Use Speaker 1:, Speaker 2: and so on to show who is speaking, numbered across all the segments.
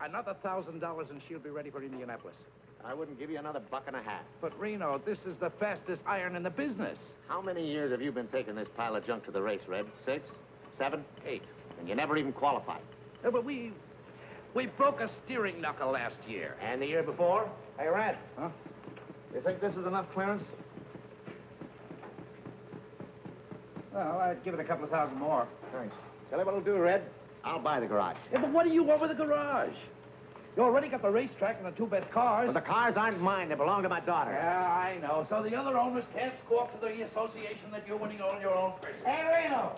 Speaker 1: Another $1,000 and she'll be ready for Indianapolis.
Speaker 2: I wouldn't give you another $1.50.
Speaker 1: But, Reno, this is the fastest iron in the business.
Speaker 2: How many years have you been taking this pile of junk to the race, Red? 6? 7? 8? And you never even qualified.
Speaker 1: But we broke a steering knuckle last year.
Speaker 2: And the year before?
Speaker 3: Hey, Red.
Speaker 1: Huh?
Speaker 3: You think this is enough clearance?
Speaker 1: Well, I'd give it a couple of thousand more.
Speaker 3: Thanks. Tell you what'll do, Red.
Speaker 2: I'll buy the garage.
Speaker 1: Yeah, but what do you want with the garage? You already got the racetrack and the 2 best cars.
Speaker 2: But the cars aren't mine. They belong to my daughter.
Speaker 1: Yeah, I know. So the other owners can't squawk to the association that you're winning all your own races.
Speaker 3: Hey, Reno!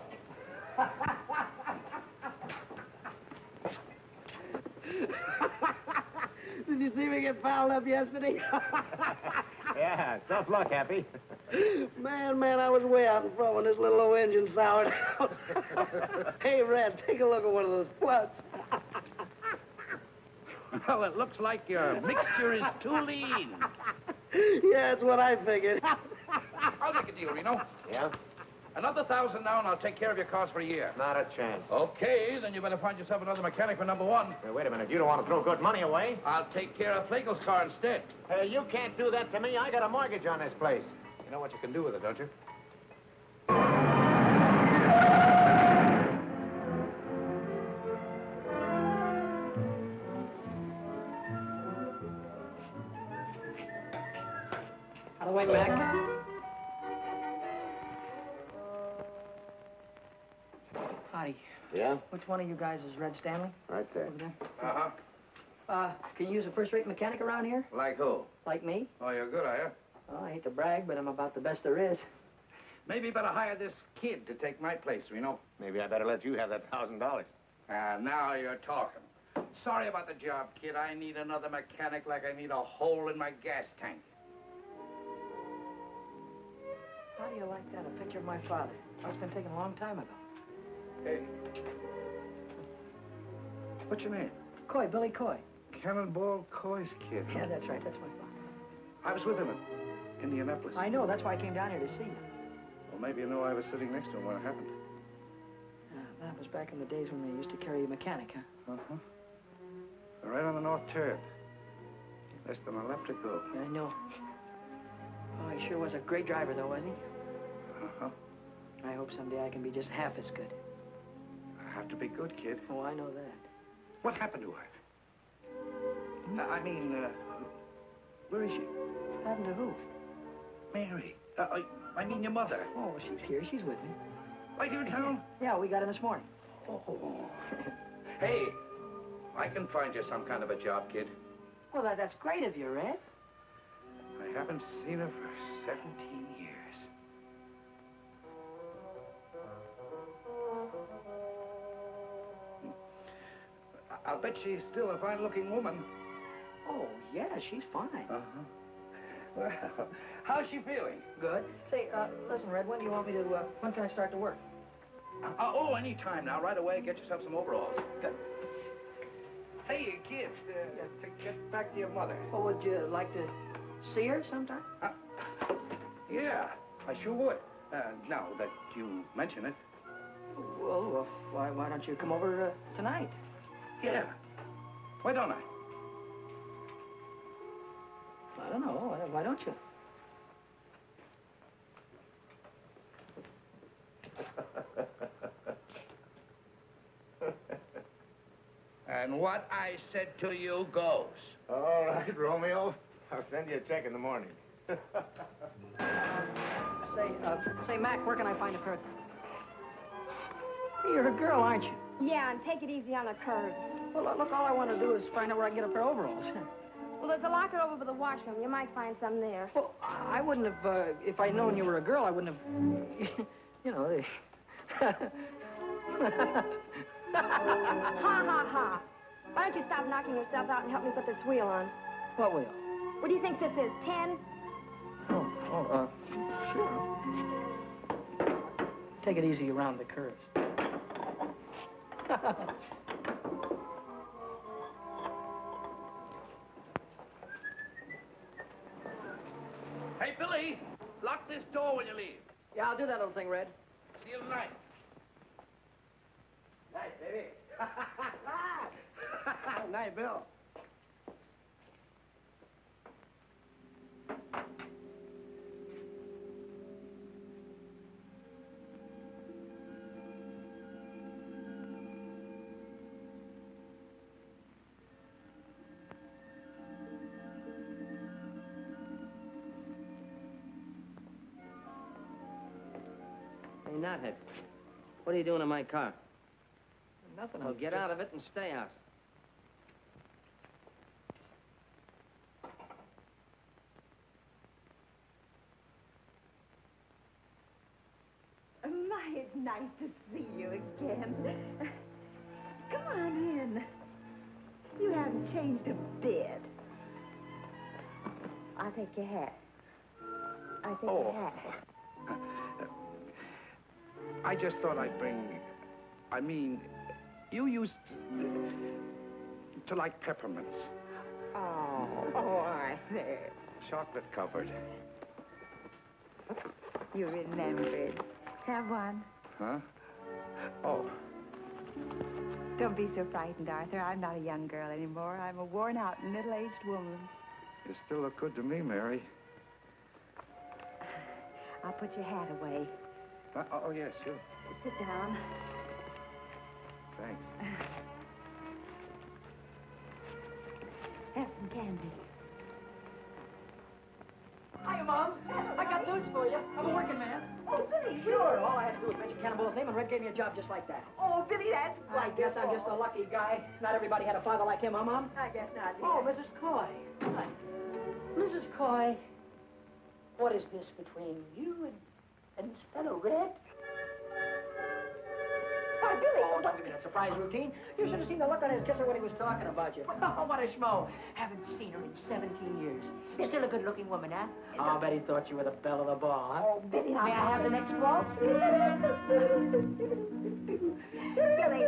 Speaker 3: Did you see me get fouled up yesterday?
Speaker 2: Yeah, tough luck, Happy.
Speaker 3: Man, I was way out in front when this little old engine soured out. Hey, Red, take a look at one of those floods.
Speaker 1: Well, it looks like your mixture is too lean.
Speaker 3: Yeah, that's what I figured.
Speaker 1: I'll make a deal, Reno.
Speaker 2: Yeah?
Speaker 1: Another 1,000 now, and I'll take care of your cars for a year.
Speaker 2: Not a chance.
Speaker 1: Okay, then you better find yourself another mechanic for number 1.
Speaker 2: Hey, wait a minute. You don't want to throw good money away.
Speaker 1: I'll take care of Flagel's car instead.
Speaker 2: Hey, you can't do that to me. I got a mortgage on this place.
Speaker 1: You know what you can do with it, don't you?
Speaker 4: Out of the way, Mac. Howdy.
Speaker 2: Yeah?
Speaker 4: Which one of you guys is Red Stanley?
Speaker 2: Right there.
Speaker 4: Over there?
Speaker 1: Uh-huh.
Speaker 4: Can you use a first-rate mechanic around here?
Speaker 1: Like who?
Speaker 4: Like me?
Speaker 1: Oh, you're good, are you?
Speaker 4: Well, I hate to brag, but I'm about the best there is.
Speaker 1: Maybe you better hire this kid to take my place, Reno.
Speaker 2: Maybe I better let you have that $1,000.
Speaker 1: Now you're talking. Sorry about the job, kid. I need another mechanic like I need a hole in my gas tank.
Speaker 4: How do you like that? A picture of my father. Must have been taken a long time ago.
Speaker 1: Hey. What's your name?
Speaker 4: Coy, Billy Coy.
Speaker 1: Cannonball Coy's kid.
Speaker 4: Yeah, that's right. That's my father.
Speaker 1: I was with him in Indianapolis.
Speaker 4: I know. That's why I came down here to see you.
Speaker 1: Well, maybe you know I was sitting next to him when it happened.
Speaker 4: That was back in the days when they used to carry a mechanic, huh?
Speaker 1: Uh-huh. Right on the north turn. Less than a lap to go.
Speaker 4: I know. Oh, he sure was a great driver, though, wasn't he?
Speaker 1: Uh-huh.
Speaker 4: I hope someday I can be just half as good.
Speaker 1: I have to be good, kid.
Speaker 4: Oh, I know that.
Speaker 1: What happened to her? Where is she?
Speaker 4: Happened to who?
Speaker 1: Mary. I mean your mother.
Speaker 4: Oh, she's here. She's with me.
Speaker 1: Right here in town?
Speaker 4: Yeah, we got in this morning.
Speaker 1: Oh. Hey, I can find you some kind of a job, kid.
Speaker 4: Well, that's great of you, Red.
Speaker 1: I haven't seen her for 17 years. I'll bet she's still a fine-looking woman.
Speaker 4: Oh, yeah, she's fine.
Speaker 1: Uh-huh. Well, how's she feeling?
Speaker 4: Good. Say, listen, Red, when do you want me to, when can I start to work?
Speaker 1: Oh, any time now. Right away, get yourself some overalls.
Speaker 4: Good.
Speaker 1: Hey, kid, get back to your mother.
Speaker 4: Well, would you like to see her sometime?
Speaker 1: Yeah, I sure would. Now that you mention it.
Speaker 4: Well, why don't you come over tonight?
Speaker 1: Yeah. Why don't I?
Speaker 4: I don't know. Why don't you?
Speaker 1: And what I said to you goes.
Speaker 2: All right, Romeo. I'll send you a check in the morning.
Speaker 4: Say, Mac, where can I find a curtain? You're a girl, aren't you?
Speaker 5: Yeah, and take it easy on the curves.
Speaker 4: Well, look, all I want to do is find out where I can get a pair of overalls.
Speaker 5: Well, there's a locker over by the washroom. You might find some there.
Speaker 4: Well, I wouldn't have, if I'd known you were a girl, I wouldn't have, you know,
Speaker 5: Ha, ha, ha. Why don't you stop knocking yourself out and help me put this wheel on?
Speaker 4: What wheel?
Speaker 5: What do you think this is, 10?
Speaker 4: Sure. Take it easy around the curves.
Speaker 1: Hey, Billy, lock this door when you leave.
Speaker 4: Yeah, I'll do that little thing, Red.
Speaker 1: See you tonight.
Speaker 3: Nice, baby. Nice, Bill.
Speaker 6: Hey, Knothead, what are you doing in my car?
Speaker 4: Nothing.
Speaker 6: Well, get out of it and stay out.
Speaker 5: My, it's nice to see you again. Come on in. You haven't changed a bit. I'll take your hat. I'll take your hat.
Speaker 1: I just thought I'd bring... I mean, you used to like peppermints.
Speaker 5: Oh, Arthur.
Speaker 1: Chocolate covered.
Speaker 5: You remembered. Have one.
Speaker 1: Huh? Oh.
Speaker 7: Don't be so frightened, Arthur. I'm not a young girl anymore. I'm a worn-out, middle-aged woman.
Speaker 1: You still look good to me, Mary.
Speaker 7: I'll put your hat away.
Speaker 1: Oh, yes, sure.
Speaker 7: Sit down.
Speaker 1: Thanks.
Speaker 7: Have some candy.
Speaker 4: Hiya, Mom. I got news for you. I'm a working man.
Speaker 7: Oh, Billy.
Speaker 4: Sure. All I had to do was mention Cannonball's name, and Red gave me a job just like that.
Speaker 7: Oh, Billy, that's
Speaker 4: I guess I'm just a lucky guy. Not everybody had a father like him, huh, Mom?
Speaker 7: I guess not.
Speaker 4: Oh, Mrs. Coy. Hi. Mrs. Coy, what is this between you and this fellow, Red? Why, Billy! Oh, don't give me that surprise routine. You should have seen the look on his kisser when he was talking about you. Oh, what a schmo. Haven't seen her in 17 years. Still a good-looking woman, huh? Oh, I'll bet he thought you were the belle of the ball, huh?
Speaker 7: Oh, Billy,
Speaker 4: May I have the next waltz?
Speaker 7: Billy,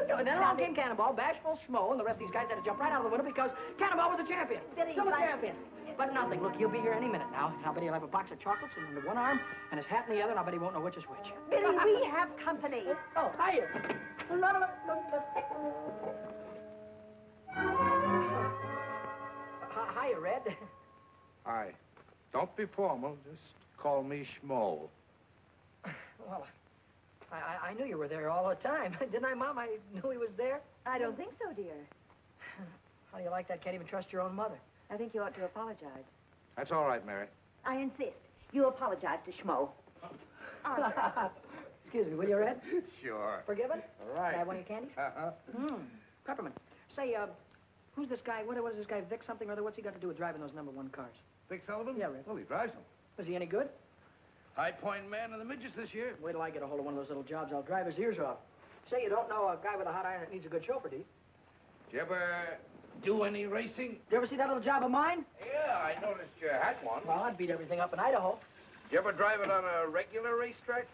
Speaker 4: And then along came Cannonball, bashful schmo, and the rest of these guys had to jump right out of the window because Cannonball was a champion.
Speaker 7: Billy,
Speaker 4: Still a
Speaker 7: but-
Speaker 4: champion. But nothing. Look, he'll be here any minute now. And I bet he'll have a box of chocolates in one arm and his hat in the other, and I bet he won't know which is which.
Speaker 7: Billy, we have company.
Speaker 4: Oh, hiya. Hiya, Red.
Speaker 1: Hi. Don't be formal. Just call me Schmo.
Speaker 4: Well, I knew you were there all the time. Didn't I, Mom? I knew he was there.
Speaker 7: I don't think so, dear.
Speaker 4: How do you like that? Can't even trust your own mother.
Speaker 7: I think you ought to apologize.
Speaker 1: That's all right, Mary.
Speaker 7: I insist. You apologize to Schmo.
Speaker 4: Excuse me, will you, Red?
Speaker 1: Sure.
Speaker 4: Forgiven?
Speaker 1: All right.
Speaker 4: Can I have one of your candies?
Speaker 1: Uh-huh.
Speaker 4: Peppermint. Say, who's this guy? What is this guy, Vic something or other? What's he got to do with driving those number 1 cars?
Speaker 1: Vic Sullivan?
Speaker 4: Yeah, Red.
Speaker 1: Well, he drives them.
Speaker 4: Was he any good?
Speaker 1: High Point man of the midgets this year.
Speaker 4: Wait till I get a hold of one of those little jobs. I'll drive his ears off. Say, you don't know a guy with a hot iron that needs a good chauffeur, do you?
Speaker 1: Did you ever do any racing?
Speaker 4: You ever see that little job of mine?
Speaker 1: Yeah, I noticed you had one.
Speaker 4: Well, I'd beat everything up in Idaho.
Speaker 1: Did you ever drive it on a regular racetrack?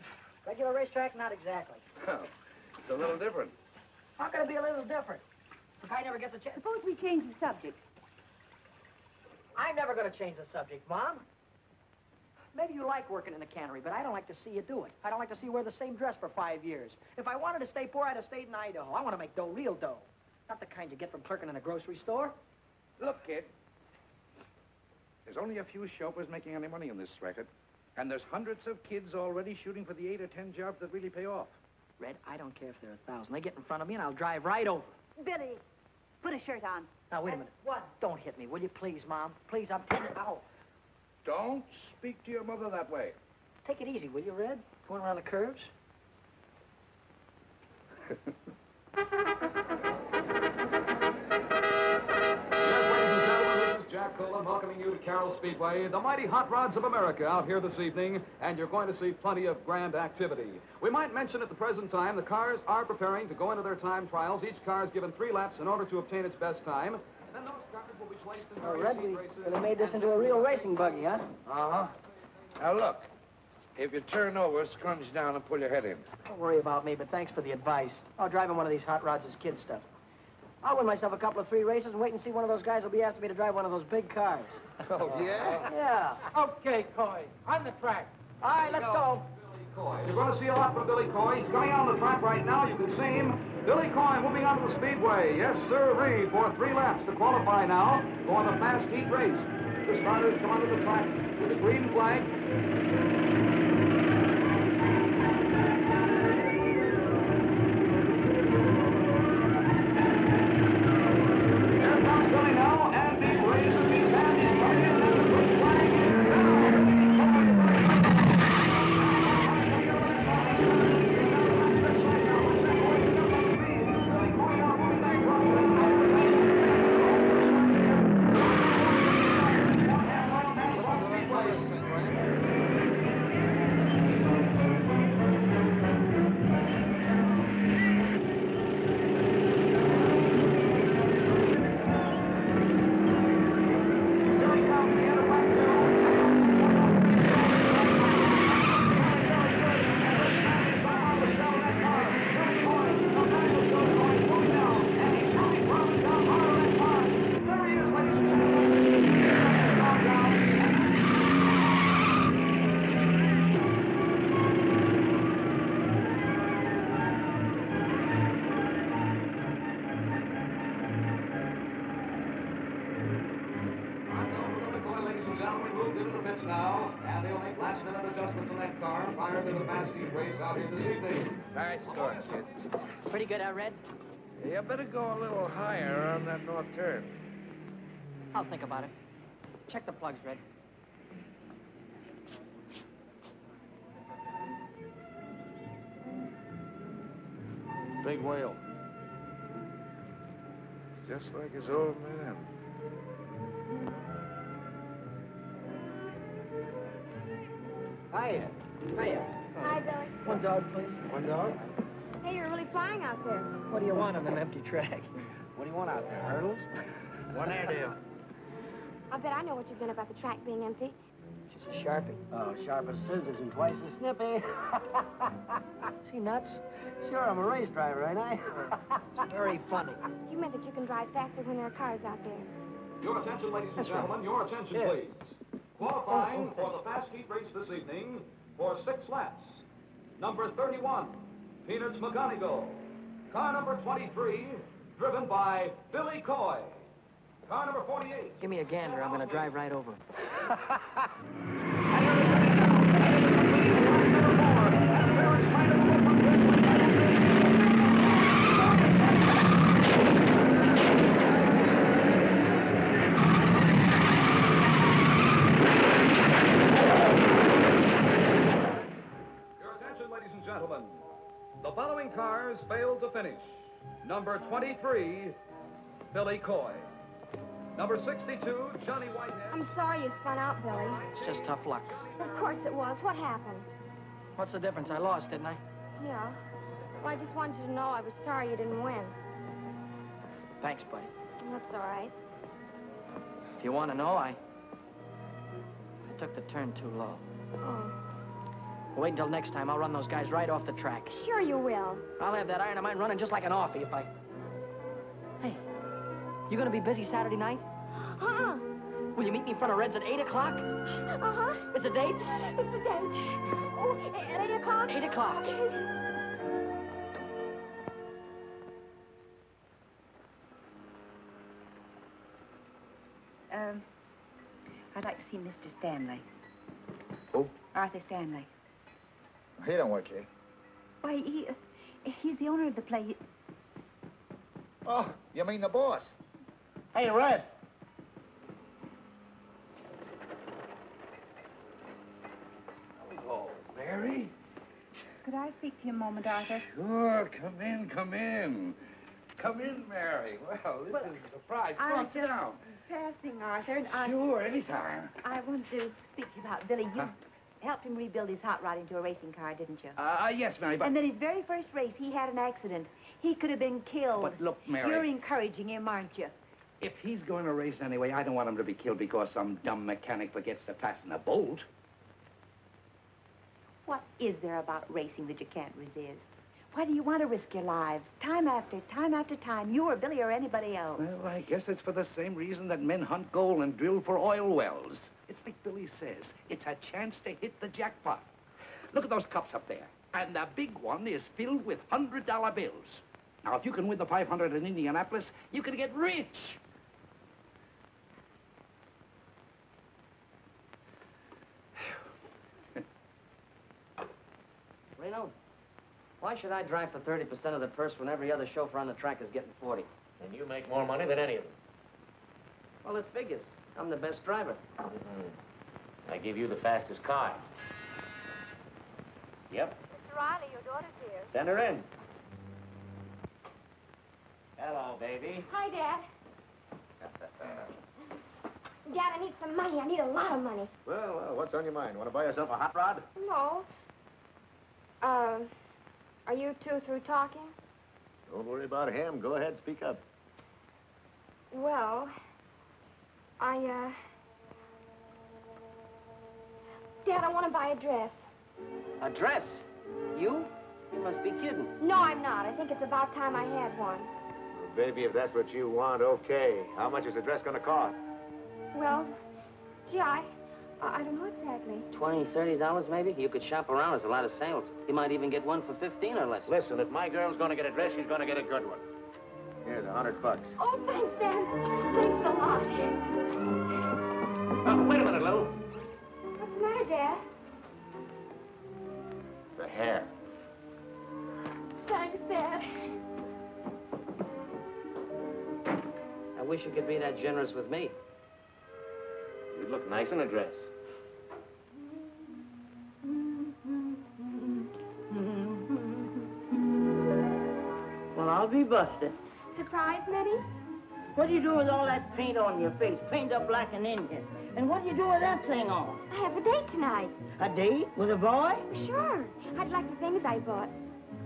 Speaker 4: Regular racetrack? Not exactly.
Speaker 1: It's a little different.
Speaker 4: How can it be a little different? The guy never gets a chance.
Speaker 7: Suppose we change the subject.
Speaker 4: I'm never going to change the subject, Mom. Maybe you like working in the cannery, but I don't like to see you do it. I don't like to see you wear the same dress for 5 years. If I wanted to stay poor, I'd have stayed in Idaho. I want to make dough, real dough. Not the kind you get from clerking in a grocery store.
Speaker 1: Look, kid. There's only a few chauffeurs making any money in this racket. And there's hundreds of kids already shooting for the 8 or 10 jobs that really pay off.
Speaker 4: Red, I don't care if there are 1,000. They get in front of me and I'll drive right over.
Speaker 7: Billy, put a shirt on.
Speaker 4: Now, wait a minute. What? Don't hit me, will you, please, Mom? Please, I'm telling you. Ow.
Speaker 1: Don't speak to your mother that way.
Speaker 4: Take it easy, will you, Red? Going around the curves?
Speaker 8: Jack Colin welcoming you to Carroll Speedway, the mighty hot rods of America out here this evening, and you're going to see plenty of grand activity. We might mention at the present time the cars are preparing to go into their time trials. Each car is given 3 laps in order to obtain its best time. Then those cars will be placed in
Speaker 4: Red, we really made this into a real racing buggy, huh?
Speaker 1: Uh-huh. Now, look. If you turn over, scrunch down and pull your head in.
Speaker 4: Don't worry about me, but thanks for the advice. Oh, driving one of these hot rods is kid stuff. I'll win myself a couple of 3 races and wait and see one of those guys will be after me to drive one of those big cars.
Speaker 1: Oh, yeah?
Speaker 4: Yeah.
Speaker 6: Okay, Coy. On the track.
Speaker 4: All right, let's go.
Speaker 8: Coy. You're going to see a lot from Billy Coy. He's coming out on the track right now. You can see him. Billy Coy moving on to the speedway. Yes, sir-ree, for 3 laps to qualify now for the fast heat race. The starters come onto the track with a green flag. Now, and they'll make last-minute adjustments on that car prior to the fast heat race out here this evening.
Speaker 1: Nice going, kid.
Speaker 4: Pretty good, Red?
Speaker 1: You better go a little higher on that north turn.
Speaker 4: I'll think about it. Check the plugs, Red.
Speaker 1: Big whale. Just like his old man.
Speaker 4: Hiya. Hiya.
Speaker 5: Hi, Billy.
Speaker 4: One dog, please.
Speaker 1: One dog?
Speaker 5: Hey, you're really flying out there.
Speaker 4: What do you want on an empty track?
Speaker 1: What do you want out there, hurdles? One air deal.
Speaker 5: I bet I know what you've been about the track being empty.
Speaker 4: She's a Sharpie.
Speaker 3: Oh, sharp as scissors and twice as snippy.
Speaker 4: Is he nuts?
Speaker 3: Sure, I'm a race driver, ain't I?
Speaker 4: It's very funny.
Speaker 5: You meant that you can drive faster when there are cars out there.
Speaker 8: Your attention, ladies and gentlemen, your attention, please. Qualifying for the fast heat race this evening for 6 laps. Number 31, Peanuts McGonigal. Car number 23, driven by Billy Coy. Car number 48.
Speaker 4: Give me a gander. I'm going to drive right over him.
Speaker 8: Gentlemen, the following cars failed to finish. Number 23, Billy Coy. Number 62, Johnny Whitehead.
Speaker 5: I'm sorry you spun out, Billy.
Speaker 4: It's just tough luck.
Speaker 5: Of course it was. What happened?
Speaker 4: What's the difference? I lost, didn't I?
Speaker 5: Yeah. Well, I just wanted you to know I was sorry you didn't win.
Speaker 4: Thanks, buddy.
Speaker 9: That's all right.
Speaker 4: If you want to know, I took the turn too low.
Speaker 9: Oh,
Speaker 4: Wait until next time. I'll run those guys right off the track.
Speaker 9: sure you will.
Speaker 4: I'll have that iron of mine running just like an offie if I... Hey, you gonna be busy Saturday night?
Speaker 9: Uh-uh.
Speaker 4: Will you meet me in front of Red's at 8 o'clock?
Speaker 9: Uh-huh.
Speaker 4: It's a date?
Speaker 9: It's the date. Oh, at 8 o'clock?
Speaker 4: 8 o'clock.
Speaker 7: I'd like to see Mr. Stanley.
Speaker 10: Who?
Speaker 7: Arthur Stanley.
Speaker 10: He don't work here.
Speaker 7: Why, he's the owner of the place.
Speaker 10: Oh, you mean the boss?
Speaker 3: Hey, Red.
Speaker 1: Hello, Mary.
Speaker 7: Could I speak to you a moment, Arthur?
Speaker 1: Sure, come in, come in. Come in, Mary. Well, this is a surprise. Come on, sit down.
Speaker 7: Passing, Arthur, and
Speaker 1: Sure, anytime.
Speaker 7: I want to speak to you about Billy. You helped him rebuild his hot rod into a racing car, didn't you?
Speaker 1: Yes, Mary, but...
Speaker 7: And then his very first race, he had an accident. He could have been killed.
Speaker 1: But look, Mary...
Speaker 7: You're encouraging him, aren't you?
Speaker 1: If he's going to race anyway, I don't want him to be killed because some dumb mechanic forgets to fasten a bolt.
Speaker 7: What is there about racing that you can't resist? Why do you want to risk your lives? Time after time, you or Billy or anybody else.
Speaker 1: Well, I guess it's for the same reason that men hunt gold and drill for oil wells. It's like Billy says, it's a chance to hit the jackpot. Look at those cups up there. And the big one is filled with $100 bills. Now, if you can win the 500 in Indianapolis, you can get rich.
Speaker 6: Reno, why should I drive for 30% of the purse when every other chauffeur on the track is getting 40?
Speaker 2: And you make more money than any of them.
Speaker 6: Well, it figures. I'm the best driver.
Speaker 2: I give you the fastest car. Yep.
Speaker 9: Mr. Riley, your daughter's here.
Speaker 2: Send her in. Hello, baby.
Speaker 9: Hi, Dad. Dad, I need some money. I need a lot of money.
Speaker 10: Well, what's on your mind? Want to buy yourself a hot rod?
Speaker 9: No. Are you two through talking?
Speaker 10: Don't worry about him. Go ahead, speak up.
Speaker 9: Well, Dad, I want to buy a dress.
Speaker 6: A dress? You? You must be kidding.
Speaker 9: No, I'm not. I think it's about time I had one.
Speaker 10: Well, baby, if that's what you want, okay. How much is the dress going to cost?
Speaker 9: Well, gee, I don't know exactly.
Speaker 6: $20, $30 maybe? You could shop around. There's a lot of sales. You might even get one for 15 or less.
Speaker 2: Listen, if my girl's going to get a dress, she's going to get a good one.
Speaker 10: Here's $100.
Speaker 9: Oh, thanks, Dad. Thanks a lot.
Speaker 2: Oh, wait a minute, Lou.
Speaker 9: What's the matter, Dad?
Speaker 2: The hair.
Speaker 9: Thanks, Dad.
Speaker 6: I wish you could be that generous with me.
Speaker 2: You'd look nice in a dress.
Speaker 3: Well, I'll be busted.
Speaker 9: Surprise, Mitty?
Speaker 3: What do you do with all that paint on your face? Paint up like an Indian. And what do you do with that thing on?
Speaker 9: I have a date tonight.
Speaker 3: A date with a boy?
Speaker 9: Sure. I'd like the things I bought.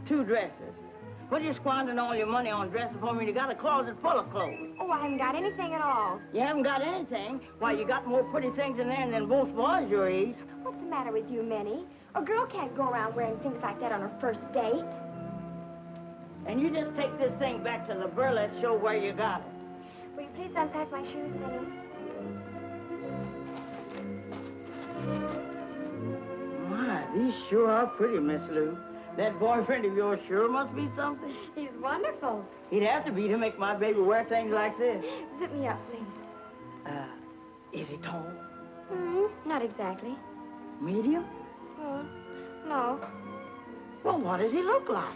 Speaker 3: 2 dresses. What are you squandering all your money on dresses for when you got a closet full of clothes?
Speaker 9: Oh, I haven't got anything at all.
Speaker 3: You haven't got anything? Why, you got more pretty things in there than both boys your age.
Speaker 9: What's the matter with you, Minnie? A girl can't go around wearing things like that on her first date.
Speaker 3: And you just take this thing back to the burlesque show where you got it.
Speaker 9: Will you please unpack my shoes, Minnie?
Speaker 3: My, these sure are pretty, Miss Lou. That boyfriend of yours sure must be something.
Speaker 9: He's wonderful.
Speaker 3: He'd have to be to make my baby wear things like this.
Speaker 9: Zip me up, please.
Speaker 3: Is he tall?
Speaker 9: Not exactly.
Speaker 3: Medium?
Speaker 9: No.
Speaker 3: Well, what does he look like?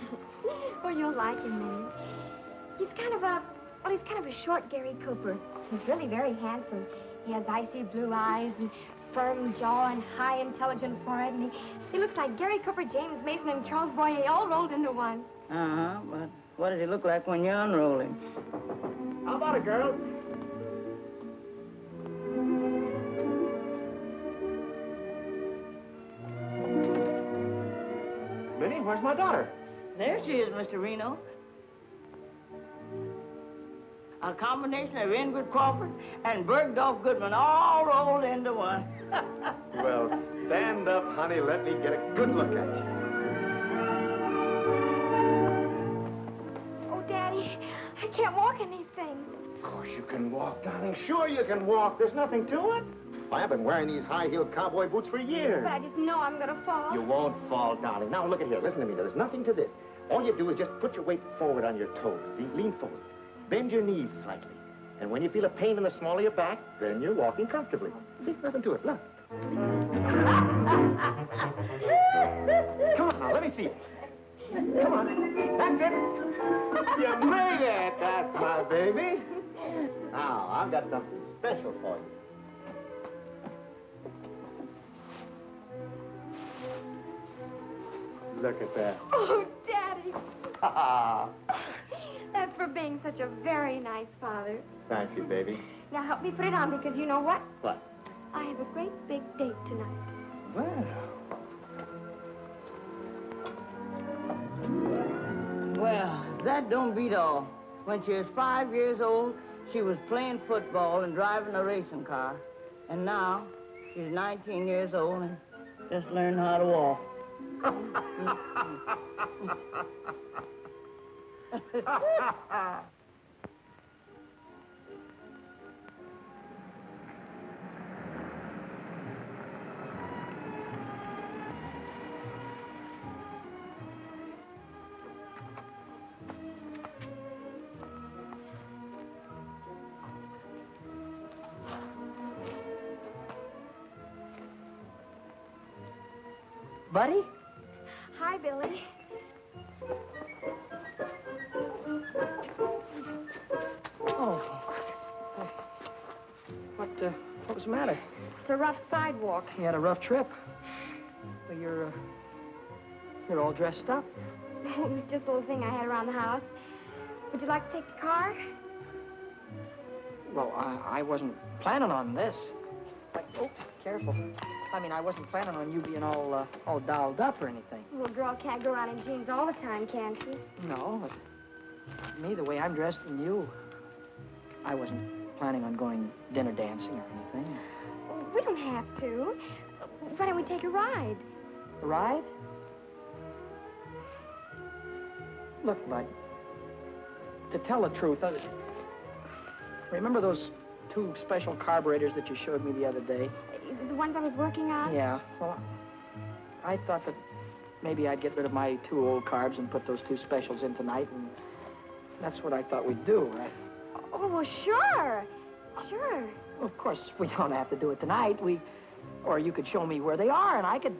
Speaker 9: Well, you'll like him, Minnie. He's kind of a short Gary Cooper. He's really very handsome. He has icy blue eyes and firm jaw and high, intelligent forehead, and he looks like Gary Cooper, James Mason, and Charles Boyer all rolled into one.
Speaker 3: Uh-huh, but what does he look like when you unroll him?
Speaker 6: How about it, girl?
Speaker 2: Minnie, where's my daughter?
Speaker 3: There she is, Mr. Reno.
Speaker 11: A combination of Ingrid Crawford and Bergdorf Goodman all rolled into one.
Speaker 10: Well, stand up, honey. Let me get a good look at you.
Speaker 9: Oh, Daddy, I can't walk in these things.
Speaker 10: Of course you can walk, darling. Sure you can walk. There's nothing to it. I've been wearing these high-heeled cowboy boots for years.
Speaker 9: But I just know I'm gonna fall.
Speaker 10: You won't fall, darling. Now, look at here. Listen to me. There's nothing to this. All you do is just put your weight forward on your toes. See? Lean forward. Bend your knees slightly. And when you feel a pain in the small of your back, then you're walking comfortably. See? Nothing to it. Look. Come on now. Let me see it. Come on. That's it. You made it. That's my baby. Now, I've got something special for you. Look at that.
Speaker 9: Oh, Daddy. That's for being such a very nice father.
Speaker 10: Thank you, baby.
Speaker 9: Now help me put it on because you know what?
Speaker 10: What?
Speaker 9: I have a great big date tonight.
Speaker 11: Well, that don't beat all. When she was 5 years old, she was playing football and driving a racing car. And now, she's 19 years old and just learned how to walk.
Speaker 4: Buddy?
Speaker 9: Hi, Billy.
Speaker 4: Oh. What was the matter?
Speaker 9: It's a rough sidewalk.
Speaker 4: You had a rough trip. Well, you're all dressed up.
Speaker 9: Oh, it was just a little thing I had around the house. Would you like to take the car?
Speaker 4: Well, I wasn't planning on this. Oh, careful. I mean, I wasn't planning on you being all dolled up or anything.
Speaker 9: A little girl can't go around in jeans all the time, can she?
Speaker 4: No, but me, the way I'm dressed and you, I wasn't planning on going dinner dancing or anything.
Speaker 9: We don't have to. Why don't we take a ride?
Speaker 4: A ride? Look, Bud, to tell the truth, remember those 2 special carburetors that you showed me the other day?
Speaker 9: The ones I was working on?
Speaker 4: Yeah. Well, I thought that maybe I'd get rid of my 2 old carbs and put those 2 specials in tonight, and that's what I thought we'd do, right?
Speaker 9: Oh, well, sure. Sure.
Speaker 4: Well, of course, we don't have to do it tonight. Or you could show me where they are, and I could...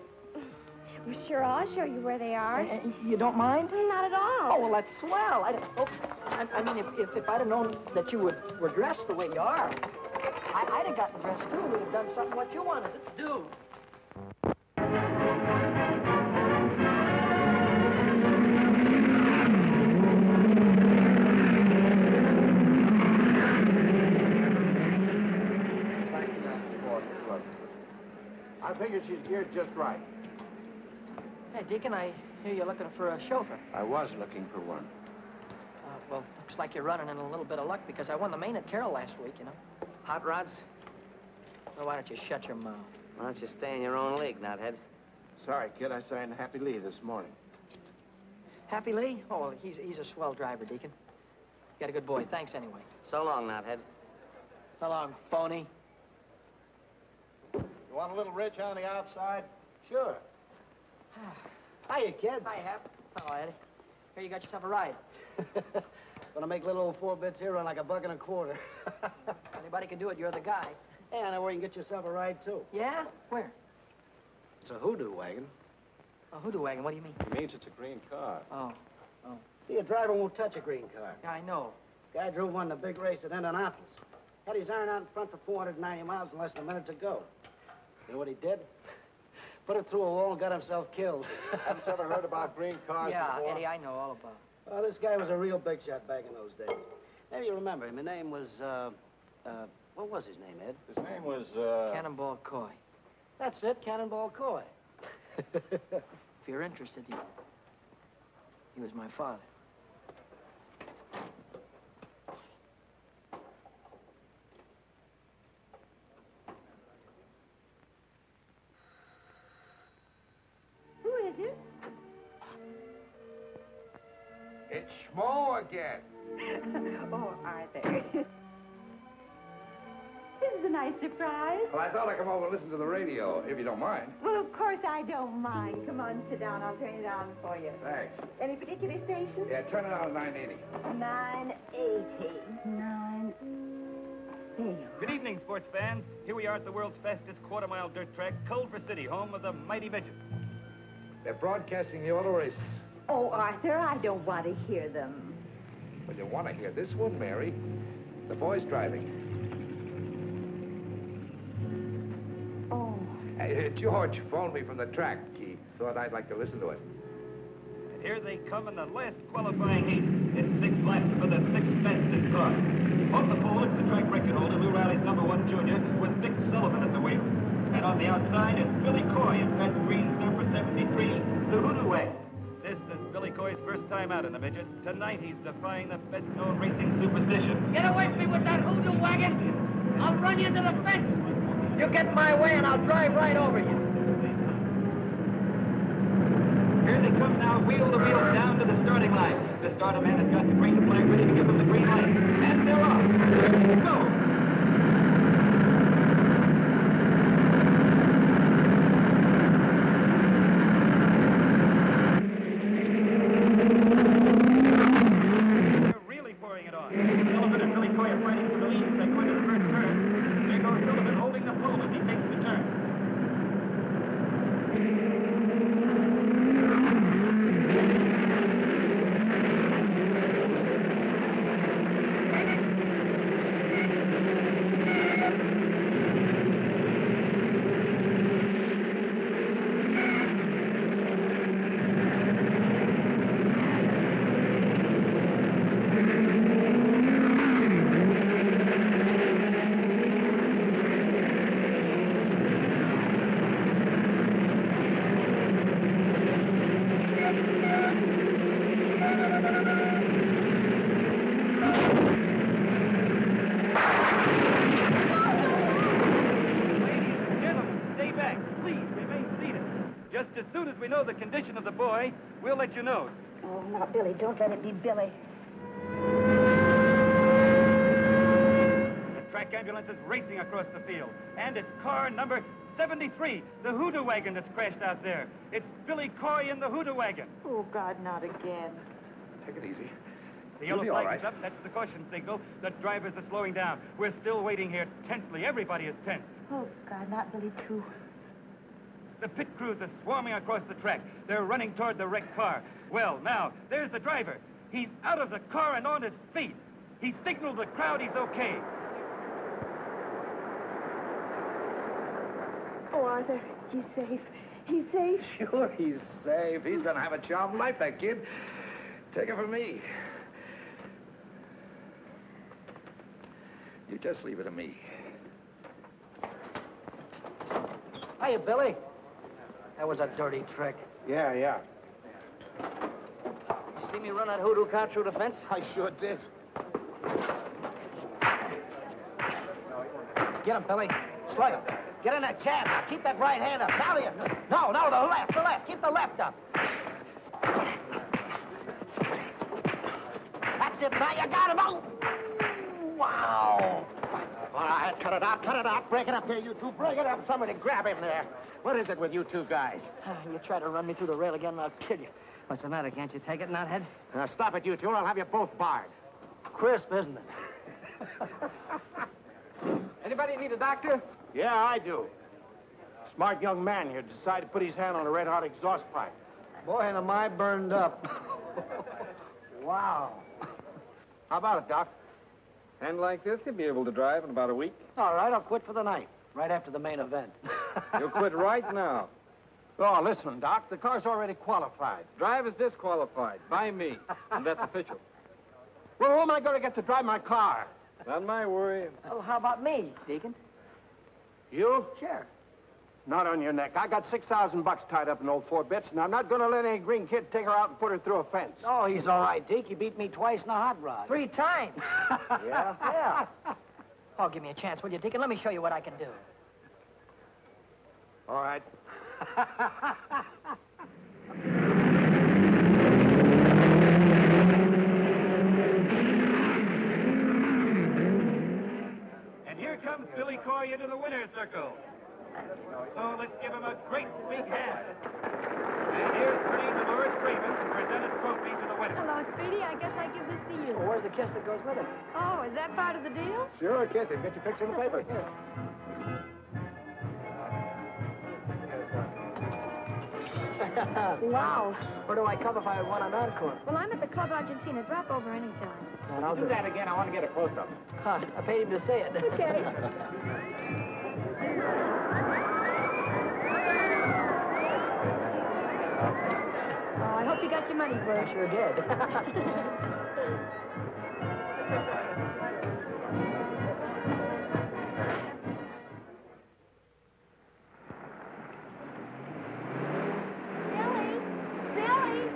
Speaker 9: Well, sure, I'll show you where they are.
Speaker 4: You don't mind?
Speaker 9: Not at all.
Speaker 4: Oh, well, that's swell. I mean, if I'd have known that you were dressed the way you are, I'd have gotten dressed, too. We'd have done something what you wanted to do.
Speaker 10: I figured she's geared just right.
Speaker 4: Hey, Deacon, I hear you're looking for a chauffeur.
Speaker 10: I was looking for one.
Speaker 4: Well, looks like you're running in a little bit of luck because I won the main at Carroll last week, you know.
Speaker 6: Hot rods?
Speaker 4: Well, why don't you shut your mouth?
Speaker 6: Why don't you stay in your own league, knothead?
Speaker 10: Sorry, kid. I signed Happy Lee this morning.
Speaker 4: Happy Lee? Oh, well, he's a swell driver, Deacon. You got a good boy. Thanks anyway.
Speaker 6: So long, knothead.
Speaker 4: So long, phony.
Speaker 10: You want a little ridge on the outside?
Speaker 3: Sure. Hiya, kid.
Speaker 4: Hi, Hap. Hello, Eddie. Here, you got yourself a ride.
Speaker 3: Gonna make little old 4 bits here run like $1.25.
Speaker 4: Anybody can do it. You're the guy.
Speaker 3: Hey, I know where you can get yourself a ride, too.
Speaker 4: Yeah? Where?
Speaker 10: It's a hoodoo wagon.
Speaker 4: A hoodoo wagon. What do you mean?
Speaker 10: It means it's a green car.
Speaker 4: Oh.
Speaker 3: See, a driver won't touch a green car.
Speaker 4: Yeah, I know.
Speaker 3: Guy drove one in a big race at Indianapolis. Had his iron out in front for 490 miles in less than a minute to go. You know what he did? Put it through a wall and got himself killed.
Speaker 10: Haven't you ever heard about green cars
Speaker 4: Yeah,
Speaker 10: before?
Speaker 4: Eddie, I know all about it.
Speaker 3: Well, this guy was a real big shot back in those days. Maybe you remember him. His name was, what was his name, Ed?
Speaker 10: His name was,
Speaker 4: Cannonball Coy.
Speaker 3: That's it, Cannonball Coy.
Speaker 4: If you're interested, he was my father.
Speaker 1: It's Schmo again.
Speaker 7: Oh, Arthur. This is a nice surprise.
Speaker 1: Well, I thought I'd come over and listen to the radio, if you don't mind.
Speaker 7: Well, of course I don't mind. Come on, sit down. I'll turn it on for you.
Speaker 1: Thanks.
Speaker 7: Any particular station?
Speaker 1: Yeah, turn it on to 980.
Speaker 7: 980. There you are.
Speaker 12: Good evening, sports fans. Here we are at the world's fastest quarter-mile dirt track, Culver City, home of the mighty midget.
Speaker 1: They're broadcasting the auto races.
Speaker 7: Oh, Arthur, I don't want to hear them.
Speaker 1: But you want to hear this one, Mary. The boy's driving.
Speaker 7: Oh.
Speaker 1: George phoned me from the track. He thought I'd like to listen to it.
Speaker 12: And here they come in the last qualifying heat. It's 6 laps for the 6th fastest car. On the pole, it's the track record holder, Lou Riley's #1 junior, with Dick Sullivan at the wheel. And on the outside, it's Billy Coy in Pat Green's number 73, the Hoodoo Wagon. This is Billy Coy's first time out in the midget. Tonight, he's defying the best-known racing superstition.
Speaker 4: Get away from me with that hoodoo wagon! I'll run you into the fence! You get in my way and I'll drive right over you.
Speaker 12: Here they come now, wheel to wheel, down to the starting line. The starter man has got the green flag ready to give them the green light. And they're off. Go! They're really pouring it on. Sullivan and Billy Coy are fighting for the lead as they go into the first turn. There goes Sullivan holding the pole as he takes the turn. As soon as we know the condition of the boy, we'll let you know.
Speaker 7: Oh, now, Billy, don't let it be Billy.
Speaker 12: The track ambulance is racing across the field. And it's car number 73, the Hoodoo Wagon that's crashed out there. It's Billy Coy in the Hoodoo Wagon.
Speaker 7: Oh, God, not again.
Speaker 1: Take it easy.
Speaker 12: The yellow
Speaker 1: You'll be all
Speaker 12: flag is
Speaker 1: right.
Speaker 12: up. That's the caution signal. The drivers are slowing down. We're still waiting here tensely. Everybody is tense.
Speaker 7: Oh, God, not Billy, too.
Speaker 12: The pit crews are swarming across the track. They're running toward the wrecked car. Well, now, there's the driver. He's out of the car and on his feet. He signaled the crowd he's okay.
Speaker 7: Oh, Arthur, he's safe. He's safe.
Speaker 1: Sure, he's safe. He's going to have a charmed life, that kid. Take it from me. You just leave it to me.
Speaker 4: Hiya, Billy. That was a dirty trick.
Speaker 3: Yeah.
Speaker 4: You see me run that hoodoo car through the fence?
Speaker 3: I sure did.
Speaker 4: Get him, Billy. Slide him. Get in that cab. Now, keep that right hand up. Now, no, the left. Keep the left up. That's it, now. You got him. Oh! Wow.
Speaker 10: All right, cut it out. Break it up here, you two. Break it up. Somebody grab him there. What is it with you two guys?
Speaker 4: You try to run me through the rail again, and I'll kill you. What's the matter? Can't you take it, knothead?
Speaker 10: Now, stop it, you two, or I'll have you both barred.
Speaker 4: Crisp, isn't it?
Speaker 3: Anybody need a doctor? Yeah, I do. Smart young man here decided to put his hand on a red-hot exhaust pipe. Boy, and am I burned up. Wow. How about it, Doc?
Speaker 13: And like this, you'll be able to drive in about a week.
Speaker 4: All right, I'll quit for the night, right after the main event.
Speaker 13: You'll quit right now.
Speaker 3: Oh, listen, Doc, the car's already qualified.
Speaker 13: Drive is disqualified by me, and that's official.
Speaker 3: Well, who am I going to get to drive my car?
Speaker 13: Not my worry.
Speaker 4: Well, how about me, Deacon?
Speaker 3: You?
Speaker 4: Sure.
Speaker 3: Not on your neck. I got $6,000 tied up in old 4 bits, and I'm not going to let any green kid take her out and put her through a fence.
Speaker 4: Oh, he's all right, Deke. He beat me twice in a hot rod. 3 times.
Speaker 3: Yeah?
Speaker 4: Yeah. Oh, give me a chance, will you, Deacon? Let me show you what I can do.
Speaker 3: All right.
Speaker 12: let's give him a great big hand. And here's Queen Dolores Freeman to present a trophy to the winner.
Speaker 9: Hello, Speedy. I guess I give this to you.
Speaker 4: Well, where's the kiss that goes with it?
Speaker 9: Oh, is that part of the deal?
Speaker 3: Sure, kiss him. Get your picture in the paper.
Speaker 4: Wow. Where do I come if I had one on Encore?
Speaker 9: Well, I'm at the Club Argentina. Drop over anytime.
Speaker 4: And I'll
Speaker 3: Do that again. I want to get a close-up.
Speaker 4: Huh, I paid him to say it.
Speaker 9: Okay. Oh, I hope you got your money's worth.
Speaker 4: I sure did.
Speaker 9: Billy!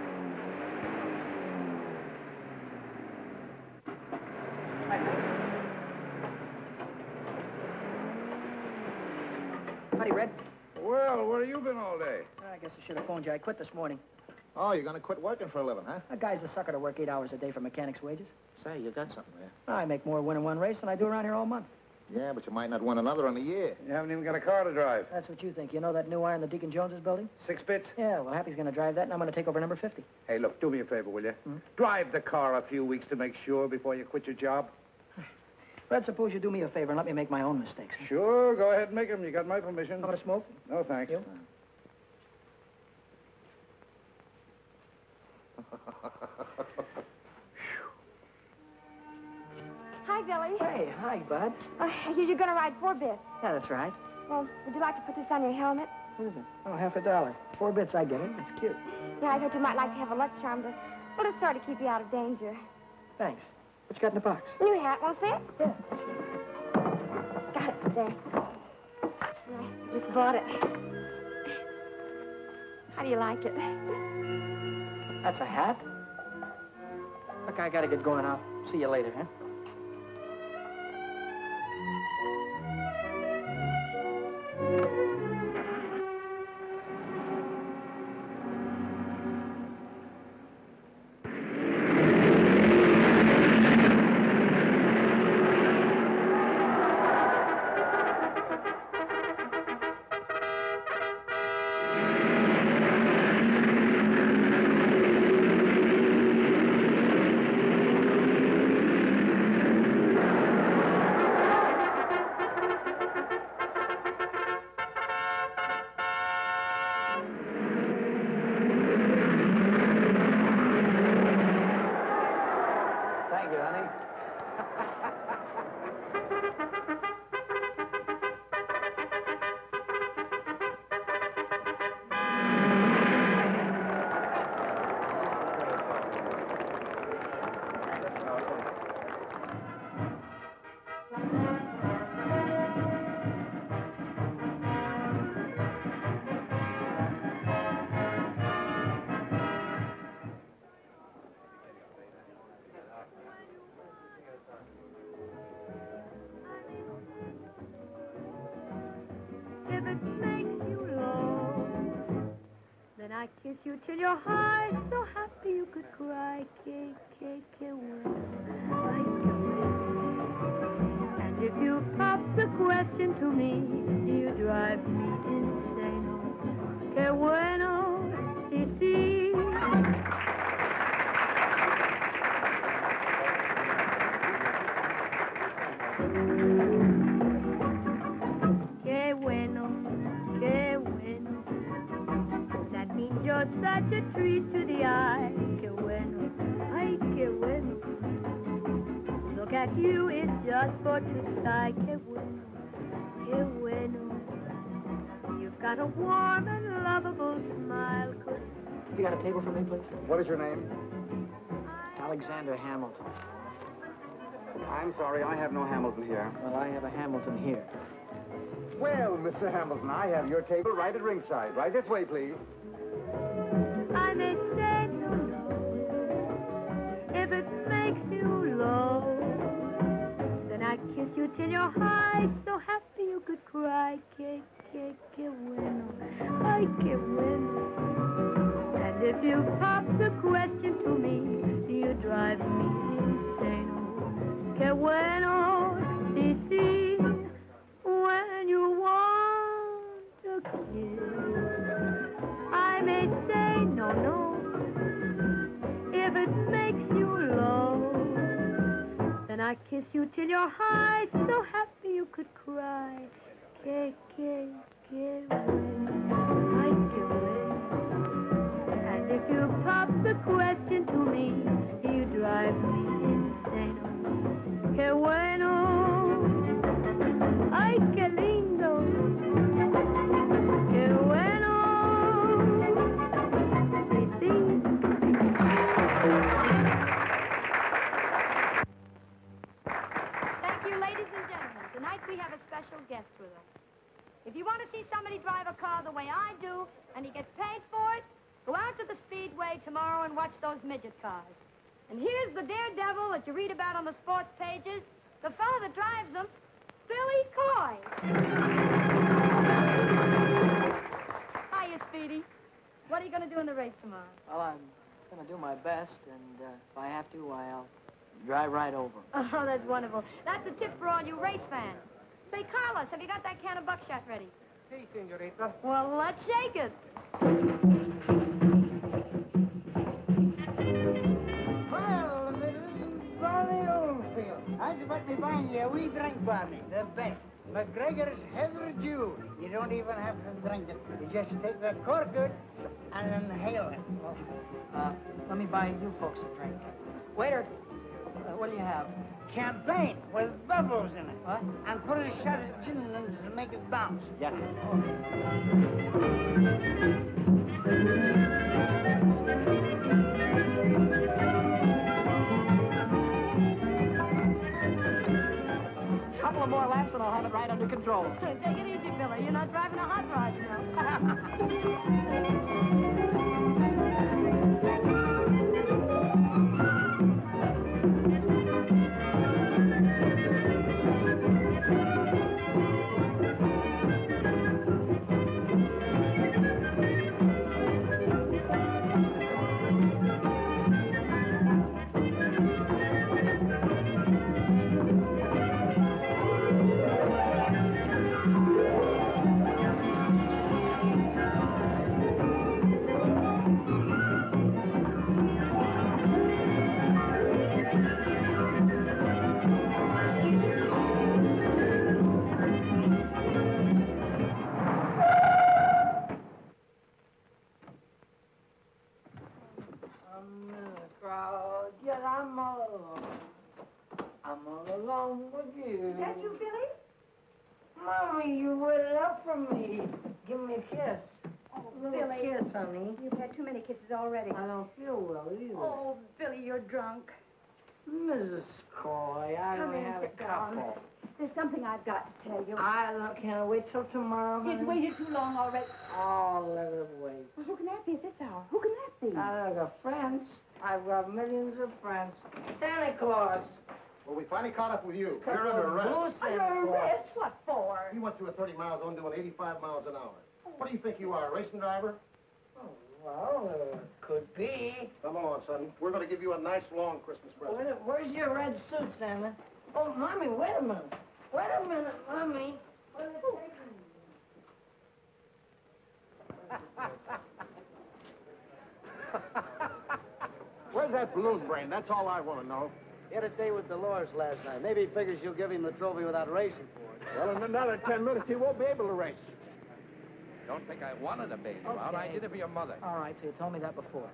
Speaker 4: Howdy, Red.
Speaker 1: Well, where have you been all day?
Speaker 4: I guess I should have phoned you. I quit this morning.
Speaker 10: Oh, you're going to quit working for a living, huh?
Speaker 4: That guy's a sucker to work 8 hours a day for mechanic's wages.
Speaker 10: Say, you got something there.
Speaker 4: I make more winning one race than I do around here all month.
Speaker 10: Yeah, but you might not win another in a year.
Speaker 1: You haven't even got a car to drive.
Speaker 4: That's what you think. You know that new iron that Deacon Jones is building?
Speaker 1: 6 bits?
Speaker 4: Yeah, well, Happy's going to drive that, and I'm going to take over number 50.
Speaker 1: Hey, look, do me a favor, will you? Drive the car a few weeks to make sure before you quit your job.
Speaker 4: Red, suppose you do me a favor and let me make my own mistakes.
Speaker 1: Sure, go ahead and make them. You got my permission.
Speaker 4: How about a smoke?
Speaker 1: No, thanks.
Speaker 4: You?
Speaker 9: Hi, Billy.
Speaker 4: Hey, hi, bud.
Speaker 9: You're going to ride 4 bits.
Speaker 4: Yeah, that's right.
Speaker 9: Well, would you like to put this on your helmet?
Speaker 4: What is it? Oh, $50. 4 bits, I get it. It's cute.
Speaker 9: Yeah, I thought you might like to have a luck charm to, well, to sort of keep you out of danger.
Speaker 4: Thanks. What you got in the box?
Speaker 9: New hat, want to see it?
Speaker 4: Yeah.
Speaker 9: Got it there. I just bought it. How do you like it?
Speaker 4: That's a hat? Look, I got to get going. I'll see you later, huh? Thank you, honey.
Speaker 14: If it makes you long, then I kiss you till your heart so happy you could cry. And if you pop the question to me, you drive me insane. Que bueno, si, si. Qué bueno, qué bueno. That means you're such a treat to the eye. Qué bueno, ay, qué bueno. Look at you, it's just for to sigh. Qué bueno, qué bueno. You've got a warm and lovable smile.
Speaker 4: You got a table for me, please?
Speaker 3: What is your name?
Speaker 4: Alexander Hamilton.
Speaker 3: I'm sorry, I have no Hamilton here.
Speaker 4: Well, I have a Hamilton here.
Speaker 3: Well, Mr. Hamilton, I have your table right at ringside. Right this way, please.
Speaker 14: I may say no, no, if it makes you low. Then I kiss you till your heart so happy you could cry. Que bueno, ay, que bueno. And if you pop the question to me, you drive me insane. Que bueno, si, si, when you want to kiss till you're high, so happy you could cry. Get away, I give away. And if you pop the question to me, you drive me insane. Que bueno, ay, que lindo. Que bueno, sí, sí.
Speaker 9: Thank you, ladies and gentlemen. Tonight we have a special guest with us. If you want to see somebody drive a car the way I do, and he gets paid for it, go out to the Speedway tomorrow and watch those midget cars. And here's the daredevil that you read about on the sports pages, the fellow that drives them, Billy Coy. Hiya, Speedy. What are you going to do in the race tomorrow?
Speaker 4: Well, I'm going to do my best, and if I have to, I'll drive right over.
Speaker 9: Oh, that's wonderful. That's a tip for all you race fans. Say, Carlos, have you got that can of buckshot ready?
Speaker 3: Si, senorita.
Speaker 9: Well, let's shake it.
Speaker 11: Well, Mrs. Barney Oldfield, how'd you let me find you a wee drink for me? The best. McGregor's Heather Dew. You don't even have to drink it. You just take the cork out and inhale it.
Speaker 4: Let me buy you folks a drink. Waiter, what do you have?
Speaker 11: Champagne with bubbles in it.
Speaker 4: What?
Speaker 11: And put a shot of gin in it to make it bounce.
Speaker 10: Yeah.
Speaker 4: Couple of more laps and I'll have it right under control.
Speaker 9: Take it easy, Billy. You're not driving a hot rod, you know.
Speaker 11: I'm all alone with you.
Speaker 7: Is that you, Billy?
Speaker 11: Mommy, you waited up for me. Give me a kiss.
Speaker 7: Oh,
Speaker 11: Little
Speaker 7: Billy.
Speaker 11: kiss, honey.
Speaker 7: You've had too many kisses already.
Speaker 11: I don't feel well either.
Speaker 7: Oh, Billy, you're drunk.
Speaker 11: Mrs. Coy, I
Speaker 7: Come
Speaker 11: only
Speaker 7: in,
Speaker 11: had a
Speaker 7: sit down.
Speaker 11: couple.
Speaker 7: There's something I've got to tell you.
Speaker 11: Can't wait till tomorrow, honey.
Speaker 7: It's waited too long already.
Speaker 11: Oh, let it wait.
Speaker 7: Well, who can that be at this hour? Who can that be?
Speaker 11: I've got friends. I've got millions of friends. Santa Claus.
Speaker 10: Well, we finally caught up with you.
Speaker 11: Couple
Speaker 10: You're under
Speaker 11: of
Speaker 10: arrest.
Speaker 11: blue Santa
Speaker 7: Under
Speaker 11: Claus.
Speaker 7: arrest? What for?
Speaker 10: You went through a 30 miles zone doing 85 miles an hour. What do you think you are, a racing driver?
Speaker 11: Oh, well, could be.
Speaker 10: Come along, son. We're going to give you a nice, long Christmas present.
Speaker 11: Where's your red suit, Santa? Oh, Mommy, wait a minute. Wait a minute, Mommy. Where's it
Speaker 3: Where's that balloon brain? That's all I want to know.
Speaker 6: He had a day with Dolores last night. Maybe he figures you'll give him the trophy without racing for it.
Speaker 3: Well, in another 10 minutes, he won't be able to race.
Speaker 1: Don't think I wanted to bail you out. I did it for your mother.
Speaker 4: All right, so you told me that before.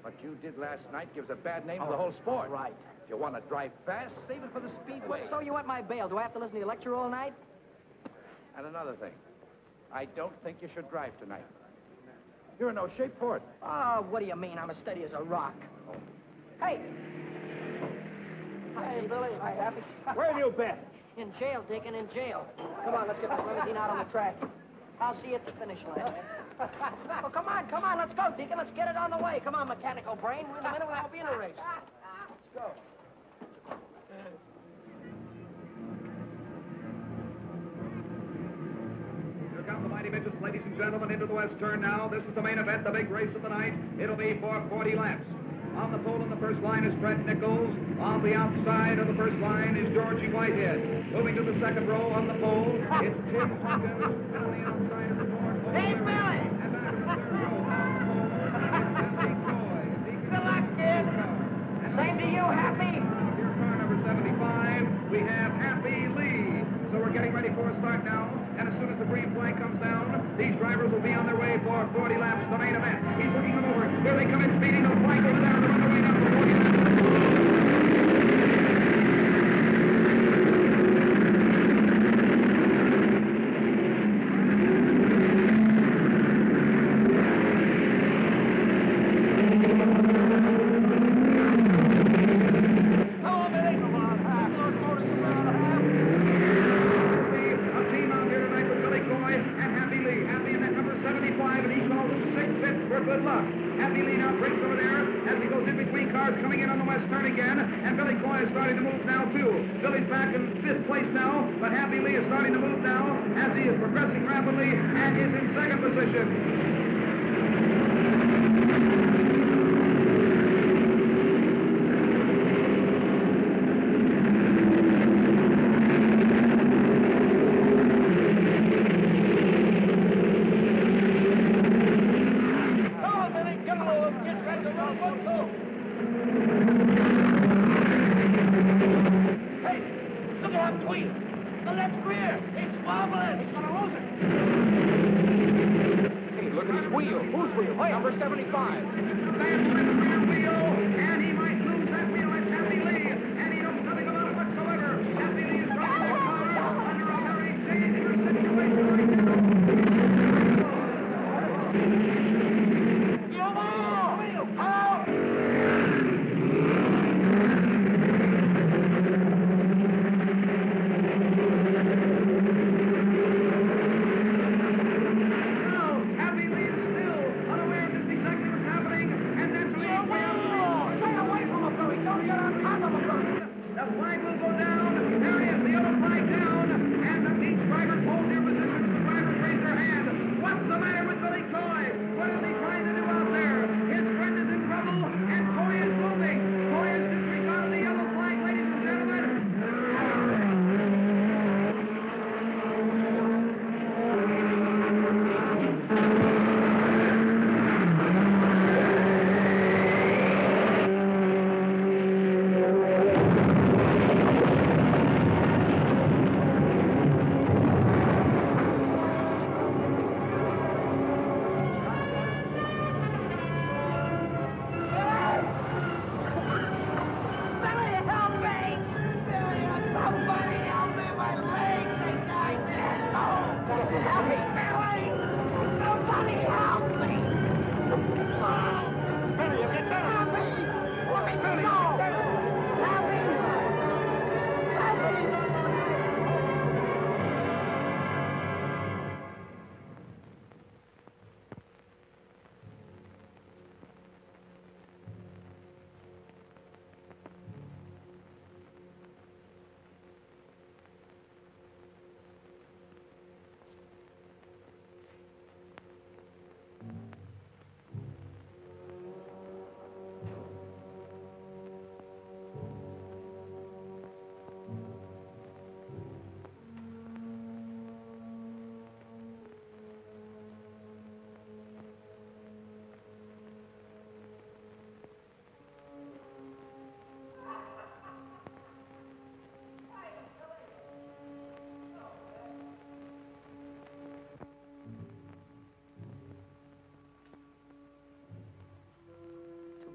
Speaker 1: What you did last night gives a bad name to the whole sport.
Speaker 4: Right.
Speaker 1: If you want to drive fast, save it for the Speedway.
Speaker 4: So you want my bail. Do I have to listen to your lecture all night?
Speaker 1: And another thing, I don't think you should drive tonight. You're in no shape for it.
Speaker 4: Oh, what do you mean? I'm as steady as a rock. Hey! Hey, Billy. Hi, Happy.
Speaker 3: Where have you been?
Speaker 4: In jail, Deacon, in jail. Come on, let's get this limousine out on the track. I'll see you at the finish line. Oh, come on, let's go, Deacon. Let's get it on the way. Come on, mechanical brain. In a minute, we won't be in a race. Let's go.
Speaker 8: Here come the mighty midgets, ladies and gentlemen, into the west turn now. This is the main event, the big race of the night. It'll be for 40 laps. On the pole in the first line is Fred Nichols. On the outside of the first line is Georgie Whitehead. Moving to the second row on the pole, it's Tim Hawkins. And on the outside of the fourth pole,
Speaker 11: Hey, Billy!
Speaker 8: and back to the third row on the pole is
Speaker 11: Good luck, kid. Same to you, Happy.
Speaker 8: Here's car number 75. We have drivers will be on their way for 40 laps, the main event. He's looking them over. Here they come in speeding. The flank over there. They're on the way down for 40 laps.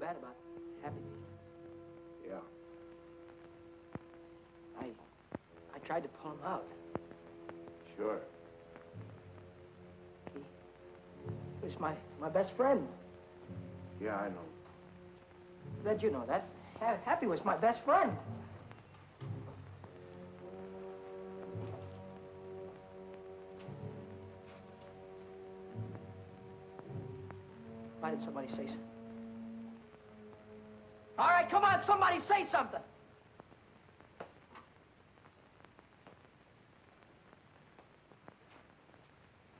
Speaker 4: Bad about Happy.
Speaker 1: Yeah.
Speaker 4: I tried to pull him out.
Speaker 1: Sure.
Speaker 4: He was my best friend.
Speaker 1: Yeah, I know.
Speaker 4: Bet you know that. Happy was my best friend. Why didn't somebody say something? All right, come on, somebody say something.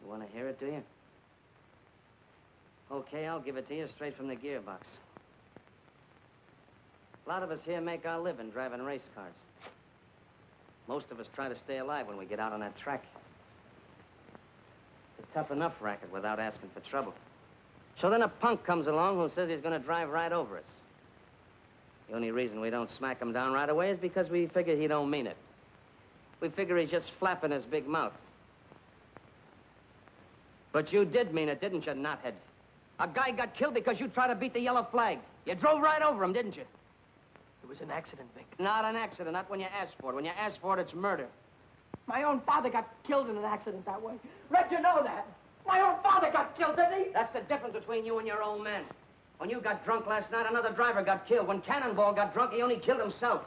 Speaker 6: You want to hear it, do you? Okay, I'll give it to you straight from the gearbox. A lot of us here make our living driving race cars. Most of us try to stay alive when we get out on that track. It's a tough enough racket without asking for trouble. So then a punk comes along who says he's going to drive right over us. The only reason we don't smack him down right away is because we figure he don't mean it. We figure he's just flapping his big mouth. But you did mean it, didn't you, knothead? A guy got killed because you tried to beat the yellow flag. You drove right over him, didn't you?
Speaker 4: It was an accident, Vic.
Speaker 6: Not an accident, not when you asked for it. When you asked for it, it's murder.
Speaker 4: My own father got killed in an accident that way. Red, you know that. My own father got killed, didn't he?
Speaker 6: That's the difference between you and your old man. When you got drunk last night, another driver got killed. When Cannonball got drunk, he only killed himself.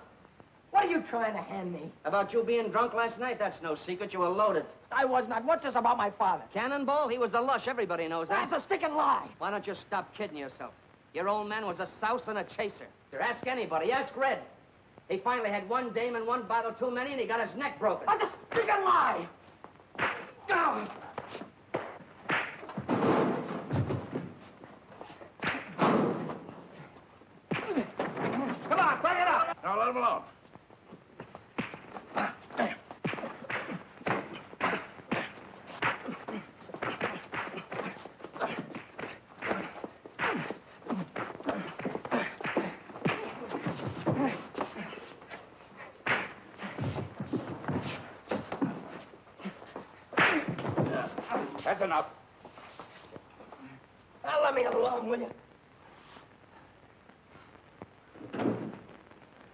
Speaker 4: What are you trying to hand me?
Speaker 6: About you being drunk last night, that's no secret. You were loaded.
Speaker 4: I was not. What's this about my father?
Speaker 6: Cannonball, he was the lush. Everybody knows that.
Speaker 4: That's a sticking lie.
Speaker 6: Why don't you stop kidding yourself? Your old man was a souse and a chaser. Here, ask anybody. Ask Red. He finally had one dame and one bottle too many, and he got his neck broken.
Speaker 4: That's a sticking lie. Oh.
Speaker 1: Come on, bring it up.
Speaker 3: Now, let him alone.
Speaker 1: That's enough.
Speaker 4: Now, let me alone, will you?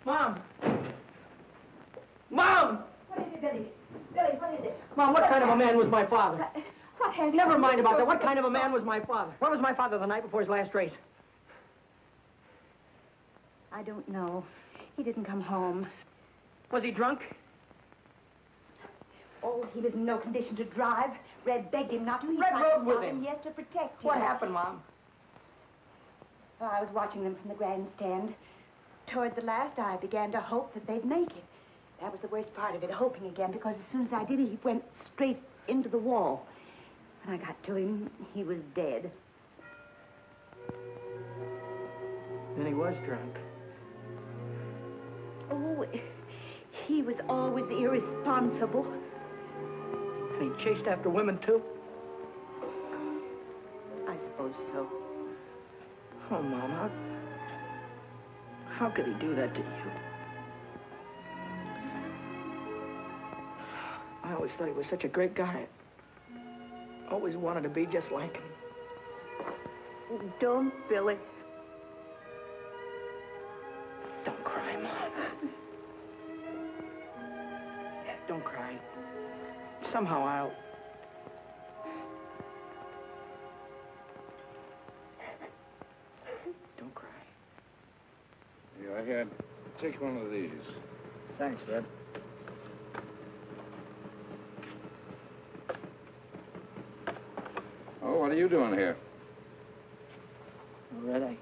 Speaker 4: Mom! Mom!
Speaker 7: What is it, Billy? Billy, what is it?
Speaker 4: Mom, what kind of a man was my father?
Speaker 7: What has...
Speaker 4: Never mind about that. What kind of a man was my father? Where was my father the night before his last race?
Speaker 7: I don't know. He didn't come home.
Speaker 4: Was he drunk?
Speaker 7: Oh, he was in no condition to drive. Red begged him not to. He
Speaker 4: Red
Speaker 7: tried
Speaker 4: rode
Speaker 7: to
Speaker 4: with
Speaker 7: stop
Speaker 4: him.
Speaker 7: Yes, to protect him.
Speaker 4: What happened, Mom?
Speaker 7: Well, I was watching them from the grandstand. Toward the last, I began to hope that they'd make it. That was the worst part of it, hoping again, because as soon as I did, he went straight into the wall. When I got to him, he was dead.
Speaker 4: Then he was drunk.
Speaker 7: Oh, he was always irresponsible.
Speaker 4: And he chased after women, too?
Speaker 7: I suppose so.
Speaker 4: Oh, Mom, how could he do that to you? I always thought he was such a great guy. Always wanted to be just like him.
Speaker 7: Don't, Billy.
Speaker 4: Don't cry, Mom. Don't cry. Somehow I'll... Don't cry.
Speaker 3: Go ahead. Take one of these.
Speaker 4: Thanks, Red.
Speaker 3: Oh, what are you doing here?
Speaker 4: Well, Red, I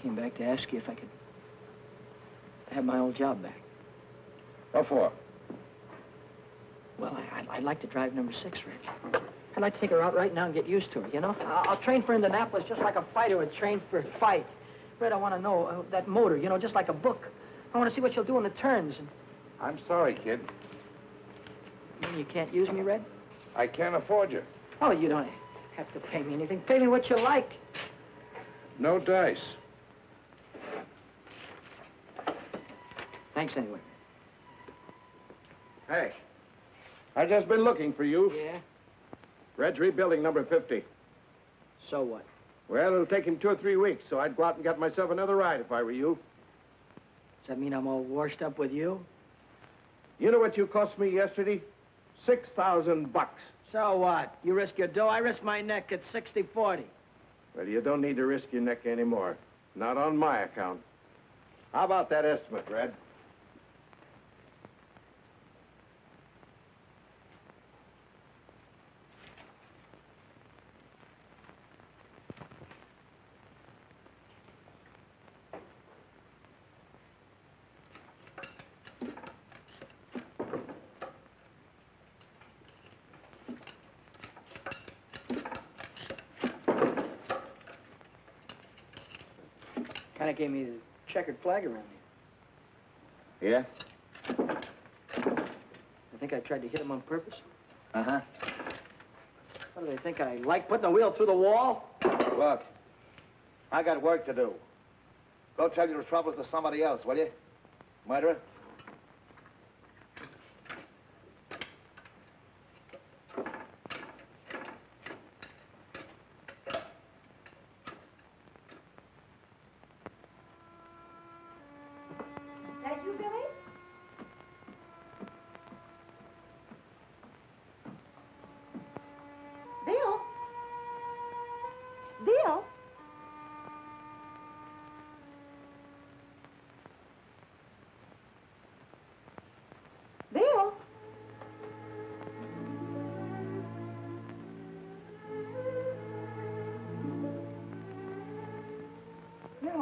Speaker 4: came back to ask you if I could have my old job back.
Speaker 3: What for?
Speaker 4: Well, I'd like to drive number 6, Reg. I'd like to take her out right now and get used to her, you know? I'll train for Indianapolis just like a fighter would train for a fight. Red, I want to know that motor, you know, just like a book. I want to see what you'll do in the turns. And...
Speaker 3: I'm sorry, kid.
Speaker 4: You mean you can't use me, Red?
Speaker 3: I can't afford you.
Speaker 4: Oh, you don't have to pay me anything. Pay me what you like.
Speaker 3: No dice.
Speaker 4: Thanks anyway.
Speaker 3: Hey, I just been looking for you.
Speaker 4: Yeah?
Speaker 3: Red's rebuilding number 50.
Speaker 4: So what?
Speaker 3: Well, it'll take him 2 or 3 weeks, so I'd go out and get myself another ride if I were you.
Speaker 4: Does that mean I'm all washed up with you?
Speaker 3: You know what you cost me yesterday? $6,000.
Speaker 4: So what? You risk your dough, I risk my neck at 60-40.
Speaker 3: Well, you don't need to risk your neck anymore. Not on my account. How about that estimate, Red?
Speaker 4: Kind of gave me the checkered flag around here.
Speaker 3: Yeah?
Speaker 4: I think I tried to hit him on purpose.
Speaker 3: Uh-huh.
Speaker 4: What do they think? I like putting a wheel through the wall?
Speaker 10: Look, I got work to do. Go tell your troubles to somebody else, will you? Murderer?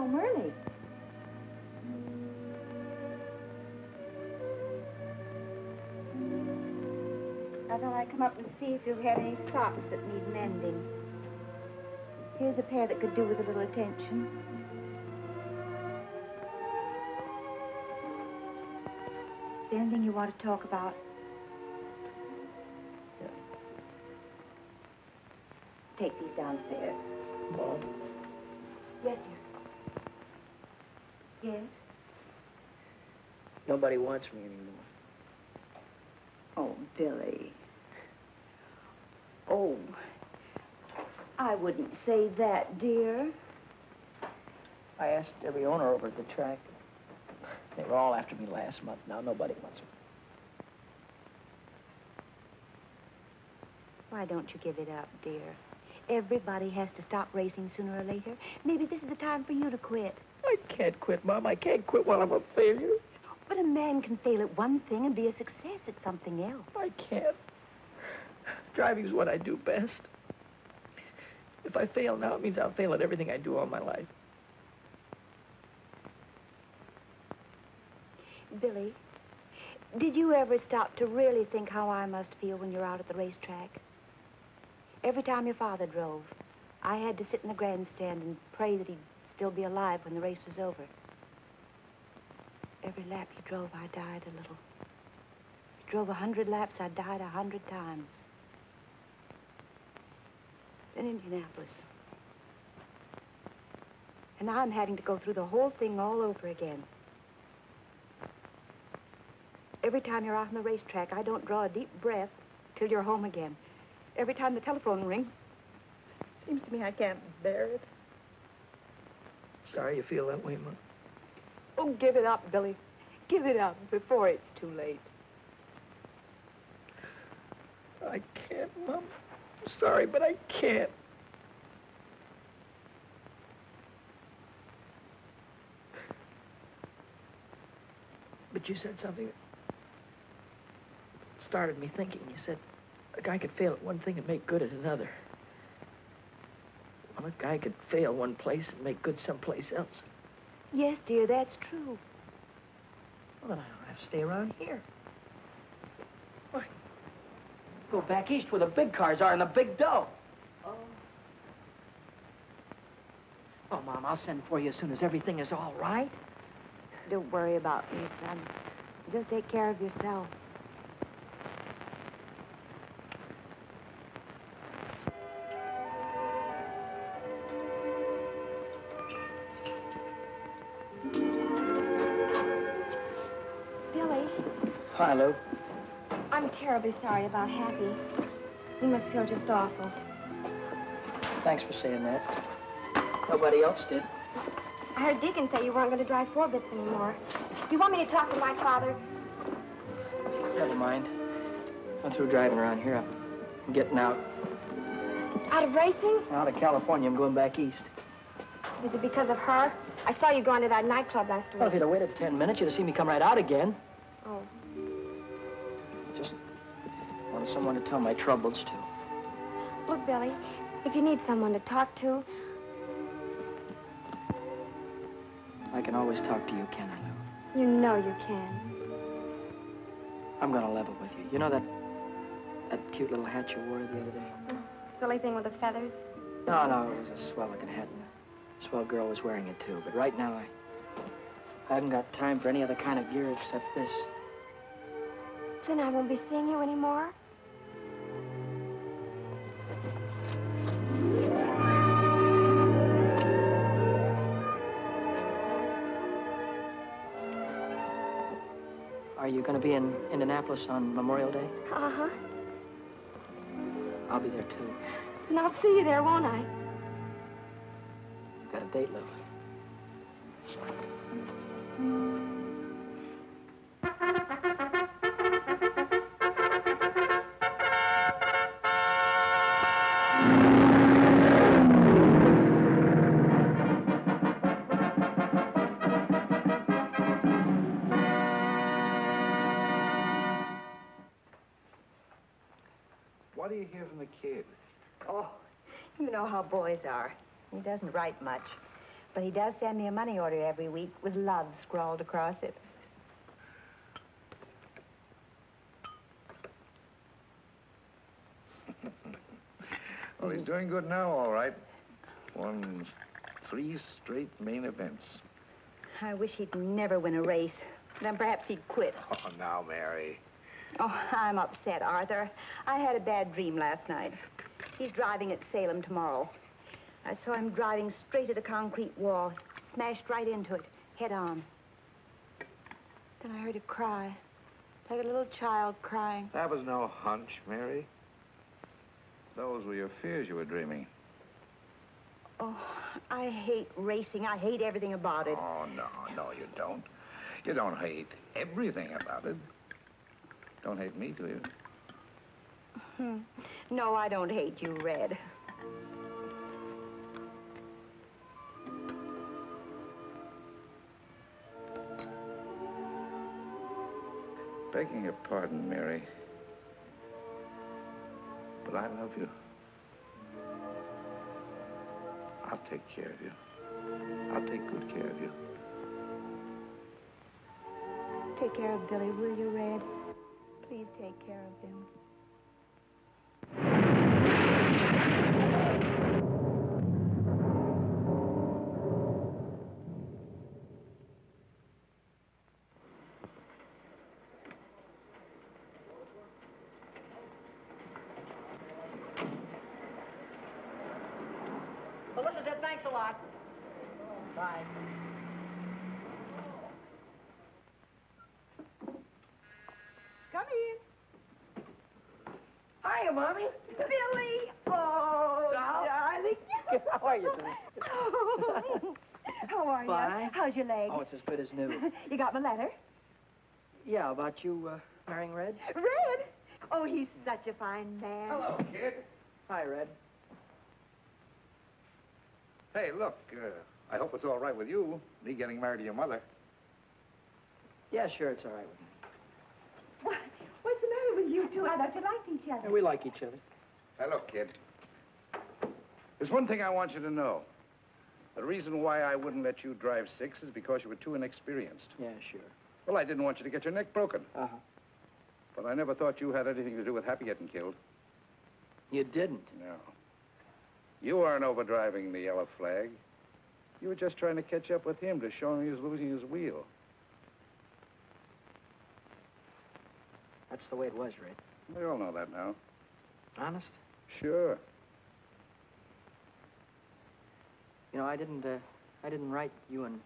Speaker 7: home early. I thought I'd come up and see if you had any socks that need mending. Here's a pair that could do with a little attention. Is there anything you want to talk about? Take these downstairs.
Speaker 4: Mom?
Speaker 7: Yes, dear. Yes?
Speaker 4: Nobody wants me anymore.
Speaker 7: Oh, Billy. Oh, I wouldn't say that, dear.
Speaker 4: I asked every owner over at the track. They were all after me last month. Now nobody wants me.
Speaker 7: Why don't you give it up, dear? Everybody has to stop racing sooner or later. Maybe this is the time for you to quit.
Speaker 4: I can't quit, Mom. I can't quit while I'm a failure.
Speaker 7: But a man can fail at one thing and be a success at something else.
Speaker 4: I can't. Driving's what I do best. If I fail now, it means I'll fail at everything I do all my life.
Speaker 7: Billy, did you ever stop to really think how I must feel when you're out at the racetrack? Every time your father drove, I had to sit in the grandstand and pray that he'd still be alive when the race was over. Every lap he drove, I died a little. He drove 100 laps, I died 100 times. Then Indianapolis. And now I'm having to go through the whole thing all over again. Every time you're out on the racetrack, I don't draw a deep breath till you're home again. Every time the telephone rings, it seems to me I can't bear it.
Speaker 4: Sorry you feel that way, Mom.
Speaker 7: Oh, give it up, Billy. Give it up before it's too late.
Speaker 4: I can't, Mom. I'm sorry, but I can't. But you said something that started me thinking. You said a guy could fail at one thing and make good at another. Well, a guy could fail one place and make good someplace else.
Speaker 7: Yes, dear, that's true.
Speaker 4: Well, then I don't have to stay around here.
Speaker 1: Why? Go back east where the big cars are and the big dough. Oh, Mom, I'll send for you as soon as everything is all right.
Speaker 7: Don't worry about me, son. Just take care of yourself.
Speaker 9: Billy,
Speaker 4: Hi, Lou.
Speaker 9: I'm terribly sorry about Happy. You must feel just awful.
Speaker 4: Thanks for saying that. Nobody else did.
Speaker 9: I heard Deacon say you weren't going to drive 4-bits anymore. Do you want me to talk to my father?
Speaker 4: Never mind. I'm through driving around here. I'm getting out.
Speaker 9: Out of racing?
Speaker 4: Out of California. I'm going back east.
Speaker 9: Is it because of her? I saw you going to that nightclub last week.
Speaker 4: Well, if you'd have waited 10 minutes, you'd have seen me come right out again.
Speaker 9: Oh.
Speaker 4: Just wanted someone to tell my troubles to.
Speaker 9: Look, Billy, if you need someone to talk to,
Speaker 4: I can always talk to you, can I, Lou?
Speaker 9: you know you can.
Speaker 4: I'm going to level with you. You know that cute little hat you wore the other day?
Speaker 9: Silly thing with the feathers.
Speaker 4: No, it was a swell-looking hat, and a swell girl was wearing it, too. But right now, I haven't got time for any other kind of gear except this.
Speaker 9: Then I won't be seeing you anymore?
Speaker 4: Are you going to be in Indianapolis on Memorial Day?
Speaker 9: Uh-huh.
Speaker 4: I'll be there, too.
Speaker 9: And I'll see you there, won't I?
Speaker 4: Got a date, Lou.
Speaker 1: What do you hear from the kid?
Speaker 7: Oh, you know how boys are. He doesn't write much. But he does send me a money order every week with love scrawled across it.
Speaker 1: Well, he's doing good now, all right. Won 3 straight main events.
Speaker 7: I wish he'd never win a race. Then perhaps he'd quit.
Speaker 1: Oh, now, Mary.
Speaker 7: Oh, I'm upset, Arthur. I had a bad dream last night. He's driving at Salem tomorrow. I saw him driving straight at a concrete wall, smashed right into it, head on. Then I heard a cry, like a little child crying.
Speaker 1: That was no hunch, Mary. Those were your fears you were dreaming.
Speaker 7: Oh, I hate racing. I hate everything about it.
Speaker 1: Oh, no, you don't. You don't hate everything about it. Don't hate me, do you?
Speaker 7: No, I don't hate you, Red.
Speaker 1: Begging your pardon, Mary. But I love you. I'll take care of you. I'll take good care of you.
Speaker 7: Take care of Billy, will you, Red? Please take care of him.
Speaker 4: Felicity, thanks a lot. Bye.
Speaker 7: Come in.
Speaker 4: Hiya, Mommy.
Speaker 7: Billy! Oh, darling.
Speaker 4: How are you, Billy?
Speaker 7: How are you?
Speaker 4: Fine.
Speaker 7: How's your leg?
Speaker 4: Oh, it's as good as new.
Speaker 7: You got my letter?
Speaker 4: Yeah, about you marrying Red?
Speaker 7: Red? Oh, he's such a fine man.
Speaker 1: Hello, kid.
Speaker 4: Hi, Red.
Speaker 1: Hey, look, I hope it's all right with you, me getting married to your mother.
Speaker 4: Yeah, sure, it's all right with me.
Speaker 7: What's the matter with you two? I thought you liked each other.
Speaker 4: Yeah, we like each other.
Speaker 1: Hey, look, kid. There's one thing I want you to know. The reason why I wouldn't let you drive 6 is because you were too inexperienced.
Speaker 4: Yeah, sure.
Speaker 1: Well, I didn't want you to get your neck broken.
Speaker 4: Uh-huh.
Speaker 1: But I never thought you had anything to do with Happy getting killed.
Speaker 4: You didn't?
Speaker 1: No. You weren't overdriving the yellow flag. You were just trying to catch up with him to show him he was losing his wheel.
Speaker 4: That's the way it was, Red.
Speaker 1: We all know that now.
Speaker 4: Honest?
Speaker 1: Sure.
Speaker 4: You know, I didn't write you and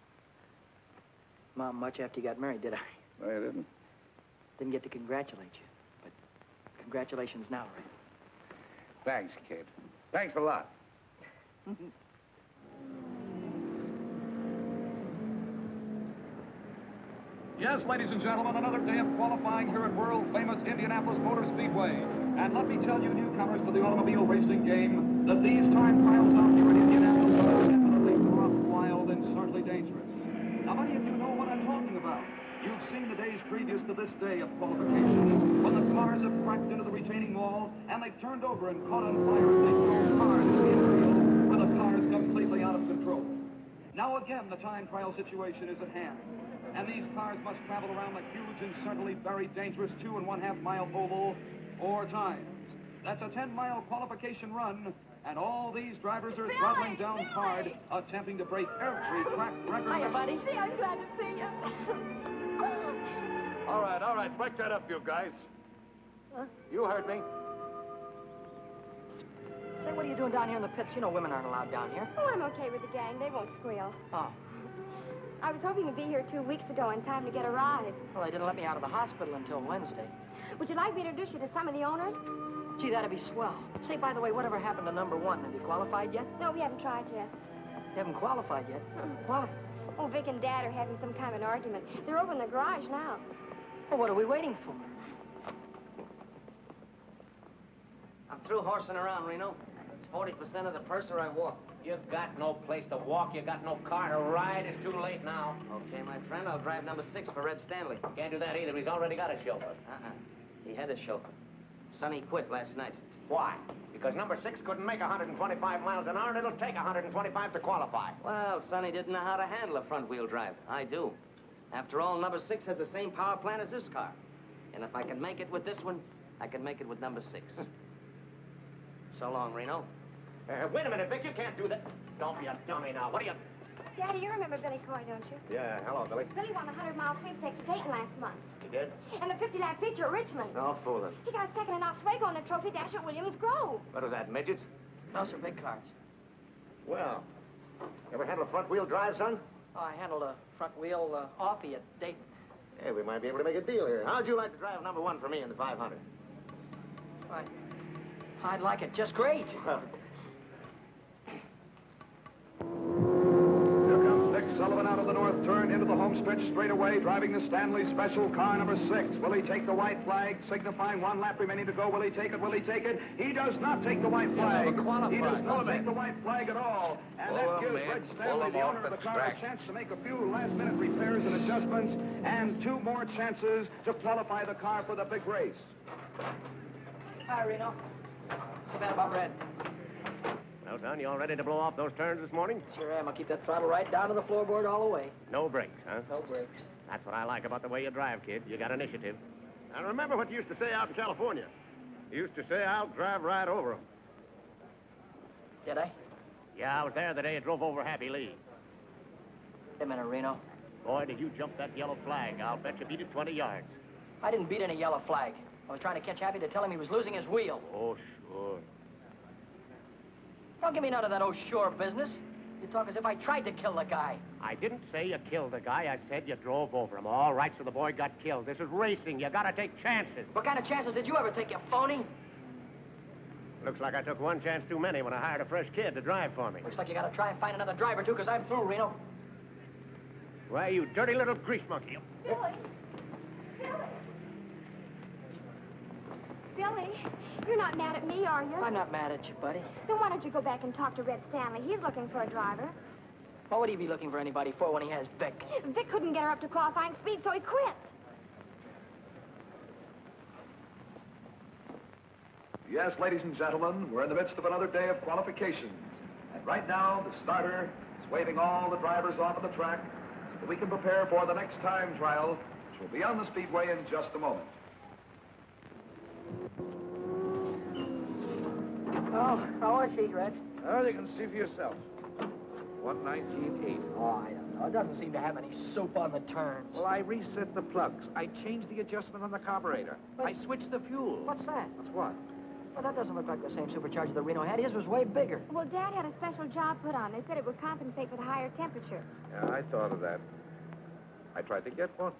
Speaker 4: Mom much after you got married, did I?
Speaker 1: No, you didn't.
Speaker 4: Didn't get to congratulate you. But congratulations now, Red.
Speaker 1: Thanks, kid. Thanks a lot.
Speaker 8: Yes, ladies and gentlemen, another day of qualifying here at world-famous Indianapolis Motor Speedway. And let me tell you, newcomers to the automobile racing game, that these time trials out here in Indianapolis are definitely rough, wild, and certainly dangerous. Now, many of you know what I'm talking about. You've seen the days previous to this day of qualification, when the cars have cracked into the retaining wall, and they've turned over and caught on fire as they pull cars to the infield, with the cars completely out of control. Now again, the time trial situation is at hand. And these cars must travel around the huge and certainly very dangerous 2.5 mile oval 4 times. That's a 10-mile qualification run, and all these drivers are throttling down hard, attempting to break every track record.
Speaker 4: Hiya, buddy.
Speaker 9: See, I'm glad to see you.
Speaker 3: All right, break that up, you guys.
Speaker 4: Huh?
Speaker 3: You heard me.
Speaker 4: Say, what are you doing down here in the pits? You know women aren't allowed down here.
Speaker 9: Oh, I'm okay with the gang. They won't squeal.
Speaker 4: Oh.
Speaker 9: I was hoping to be here 2 weeks ago in time to get a ride.
Speaker 4: Well, they didn't let me out of the hospital until Wednesday.
Speaker 9: Would you like me to introduce you to some of the owners?
Speaker 4: Gee, that'd be swell. Say, by the way, whatever happened to number 1? Have you qualified yet?
Speaker 9: No, we haven't tried yet.
Speaker 4: You haven't qualified yet? What?
Speaker 9: Oh, Vic and Dad are having some kind of an argument. They're over in the garage now.
Speaker 4: Well, what are we waiting for?
Speaker 6: I'm through horsing around, Reno. It's 40% of the purse or I walk.
Speaker 2: You got no place to walk. You got no car to ride. It's too late now.
Speaker 6: Okay, my friend, I'll drive number 6 for Red Stanley.
Speaker 2: Can't do that either. He's already got a chauffeur.
Speaker 6: He had a chauffeur. Sonny quit last night.
Speaker 10: Why? Because number 6 couldn't make 125 miles an hour, and it'll take 125 to qualify.
Speaker 6: Well, Sonny didn't know how to handle a front-wheel drive. I do. After all, number 6 has the same power plant as this car. And if I can make it with this one, I can make it with number 6. So long, Reno.
Speaker 10: Wait a minute, Vic. You can't do that. Don't be a dummy now. What are you...
Speaker 9: Daddy, you remember Billy Coy, don't you?
Speaker 10: Yeah, hello, Billy.
Speaker 9: Billy won the 100-mile sweepstakes at Dayton last month.
Speaker 10: You did?
Speaker 9: And the 50-lap feature at Richmond.
Speaker 10: No fooling.
Speaker 9: He got second in Oswego in the trophy dash at Williams Grove.
Speaker 10: What is that, midgets?
Speaker 4: Those are big cars.
Speaker 10: Well, ever handle a front-wheel drive, son?
Speaker 4: Oh, I handled a front wheel offie at Dayton.
Speaker 10: Hey, we might be able to make a deal here. How'd you like to drive number 1 for me in the 500?
Speaker 4: I'd like it just great.
Speaker 8: Sullivan out of the north turn into the home stretch straight away, driving the Stanley Special, car number 6. Will he take the white flag, signifying 1 lap remaining to go? Will he take it? Will he take it? He does not take the white flag. He does not take the white flag at all. And that gives Red Stanley, the owner of the car, a chance to make a few last-minute repairs and adjustments, and 2 more chances to qualify the car for the big race.
Speaker 4: Hi, Reno. What's bad about Red?
Speaker 2: Well, son, you all ready to blow off those turns this morning?
Speaker 4: Sure am. I'll keep that throttle right down to the floorboard all the way.
Speaker 2: No brakes, huh?
Speaker 4: No brakes.
Speaker 2: That's what I like about the way you drive, kid. You got initiative. I remember what you used to say out in California. You used to say, I'll drive right over them.
Speaker 4: Did I?
Speaker 2: Yeah, I was there the day you drove over Happy Lee.
Speaker 4: Wait a minute, Reno.
Speaker 2: Boy, did you jump that yellow flag. I'll bet you beat it 20 yards.
Speaker 4: I didn't beat any yellow flag. I was trying to catch Happy to tell him he was losing his wheel.
Speaker 2: Oh, sure.
Speaker 4: Don't give me none of that oh sure business. You talk as if I tried to kill the guy.
Speaker 2: I didn't say you killed the guy. I said you drove over him. All right, so the boy got killed. This is racing. You gotta take chances.
Speaker 4: What kind of chances did you ever take, you phony?
Speaker 2: Looks like I took 1 chance too many when I hired a fresh kid to drive for me.
Speaker 4: Looks like you gotta try and find another driver, too, because I'm through, Reno.
Speaker 2: Why, you dirty little grease monkey.
Speaker 9: Billy. Billy, you're not mad at me, are you?
Speaker 4: I'm not mad at you, buddy.
Speaker 9: Then why don't you go back and talk to Red Stanley? He's looking for a driver.
Speaker 4: What would he be looking for anybody for when he has Vic?
Speaker 9: Vic couldn't get her up to qualifying speed, so he quit.
Speaker 8: Yes, ladies and gentlemen, we're in the midst of another day of qualifications. And right now, the starter is waving all the drivers off of the track so that we can prepare for the next time trial, which will be on the speedway in just a moment.
Speaker 4: Oh, how was she, Red?
Speaker 1: Well, you can see for yourself. 119.8.
Speaker 4: Oh, I don't know. It doesn't seem to have any soup on the turns.
Speaker 1: Well, I reset the plugs. I changed the adjustment on the carburetor. I switched the fuel.
Speaker 4: What's that?
Speaker 1: That's what?
Speaker 4: Well, that doesn't look like the same supercharger that Reno had. His was way bigger.
Speaker 9: Well, Dad had a special job put on. They said it would compensate for the higher temperature.
Speaker 1: Yeah, I thought of that. I tried to get one.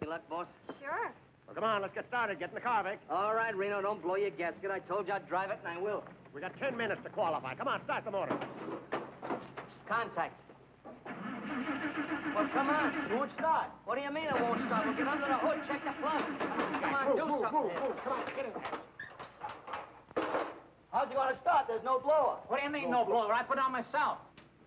Speaker 6: Good luck, boss.
Speaker 9: Sure.
Speaker 2: Well, come on, let's get started. Get in the car, Vic.
Speaker 6: All right, Reno, don't blow your gasket. I told you I'd drive it, and I will.
Speaker 2: We got 10 minutes to qualify. Come on, start the motor.
Speaker 6: Contact. Well, come on. It won't start. What do you mean it won't start? We'll get under the hood, check the plug. Come on, do something.
Speaker 4: Come on, get in there. How's it going to start? There's no blower.
Speaker 11: What do you mean, no blower? I put on myself.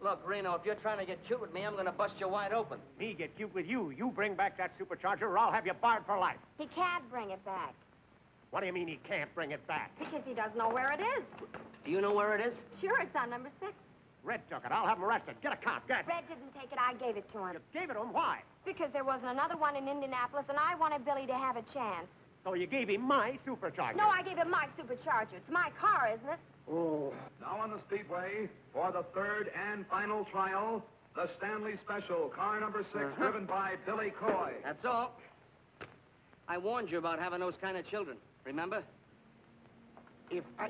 Speaker 6: Look, Reno, if you're trying to get cute with me, I'm going to bust you wide open.
Speaker 2: Me get cute with you. You bring back that supercharger or I'll have you barred for life.
Speaker 9: He can't bring it back.
Speaker 2: What do you mean he can't bring it back?
Speaker 9: Because he doesn't know where it is.
Speaker 6: Do you know where it is?
Speaker 9: Sure, it's on number 6.
Speaker 2: Red took it. I'll have him arrested. Get a cop. Get.
Speaker 9: Red didn't take it. I gave it to him.
Speaker 2: You gave it to him? Why?
Speaker 9: Because there wasn't another one in Indianapolis, and I wanted Billy to have a chance.
Speaker 2: So you gave him my supercharger?
Speaker 9: No, I gave him my supercharger. It's my car, isn't it?
Speaker 8: Oh. Now on the speedway, for the third and final trial, the Stanley Special, car number 6, driven by Billy Coy.
Speaker 6: That's all. I warned you about having those kind of children. Remember?
Speaker 1: If I...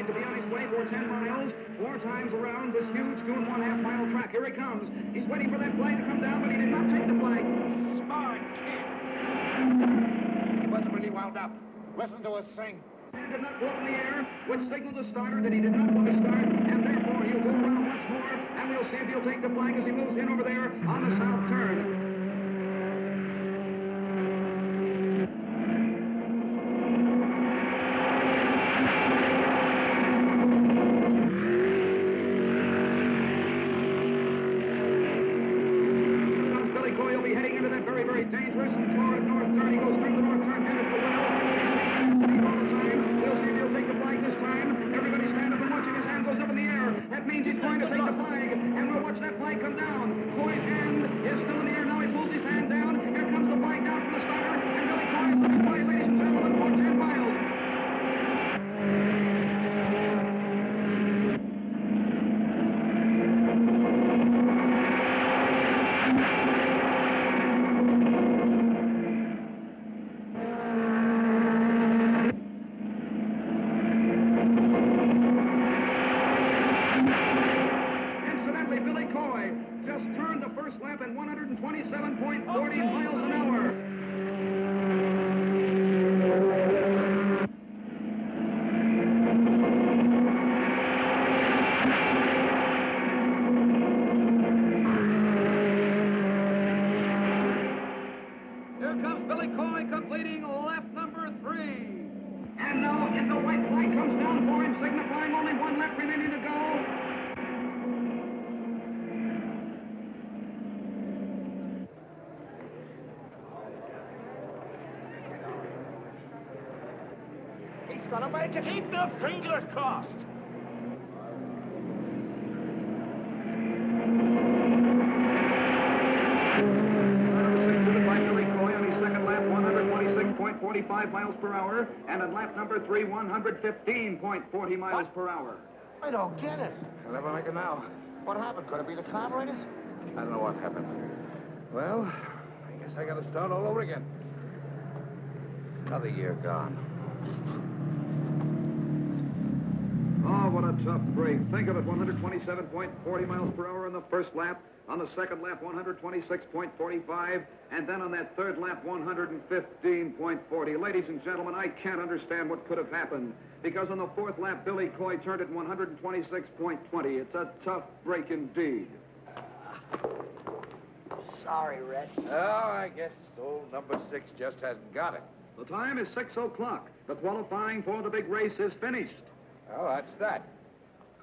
Speaker 8: To be on his way for 10 miles, 4 times around this huge 2.5 mile track. Here he comes. He's waiting for that flag to come down, but he did not take the flag. Smart kid.
Speaker 1: He wasn't really wound up. Listen to us sing.
Speaker 8: He did not go up in the air, which signaled the starter that he did not want to start, and therefore he'll go around once more, and we'll see if he'll take the flag as he moves in over there on the south turn. left turn. He goes through the north turn beautifully well. We'll see if he'll take the flag this time. Everybody stand up and watching. His hand goes up in the air. That means he's going to take the flag. And we'll watch that flag come down. Coy's hand is still in the air. Now he pulls his hand down. Here comes the flag down from the starter. And Billy Coy is looking by, ladies and gentlemen, for 10 miles. Incidentally, Billy Coy just turned the first lap at 127.40 miles an hour. Here comes Billy Coy completing lap number 3. And now, if the white flag comes down for him, signifying only one lap remaining to go.
Speaker 3: He's gonna make it. Keep the fingers crossed.
Speaker 8: Driven by Billy Coy on his second lap, 126.45 miles per hour, and on lap number 3, 115.40 miles per hour.
Speaker 3: I don't get it.
Speaker 10: I'll never make it now.
Speaker 3: What happened? Could it be the carburetors?
Speaker 10: I don't know what happened. Well, I guess I gotta start all over again. Another year gone.
Speaker 8: Oh, what a tough break. Think of it, 127.40 miles per hour on the first lap. On the second lap, 126.45. And then on that third lap, 115.40. Ladies and gentlemen, I can't understand what could have happened. Because on the fourth lap, Billy Coy turned at 126.20. It's a tough break indeed.
Speaker 4: Sorry, Red.
Speaker 10: Oh, I guess old number 6 just hasn't got it.
Speaker 8: The time is 6 o'clock. The qualifying for the big race is finished.
Speaker 10: Well, that's that.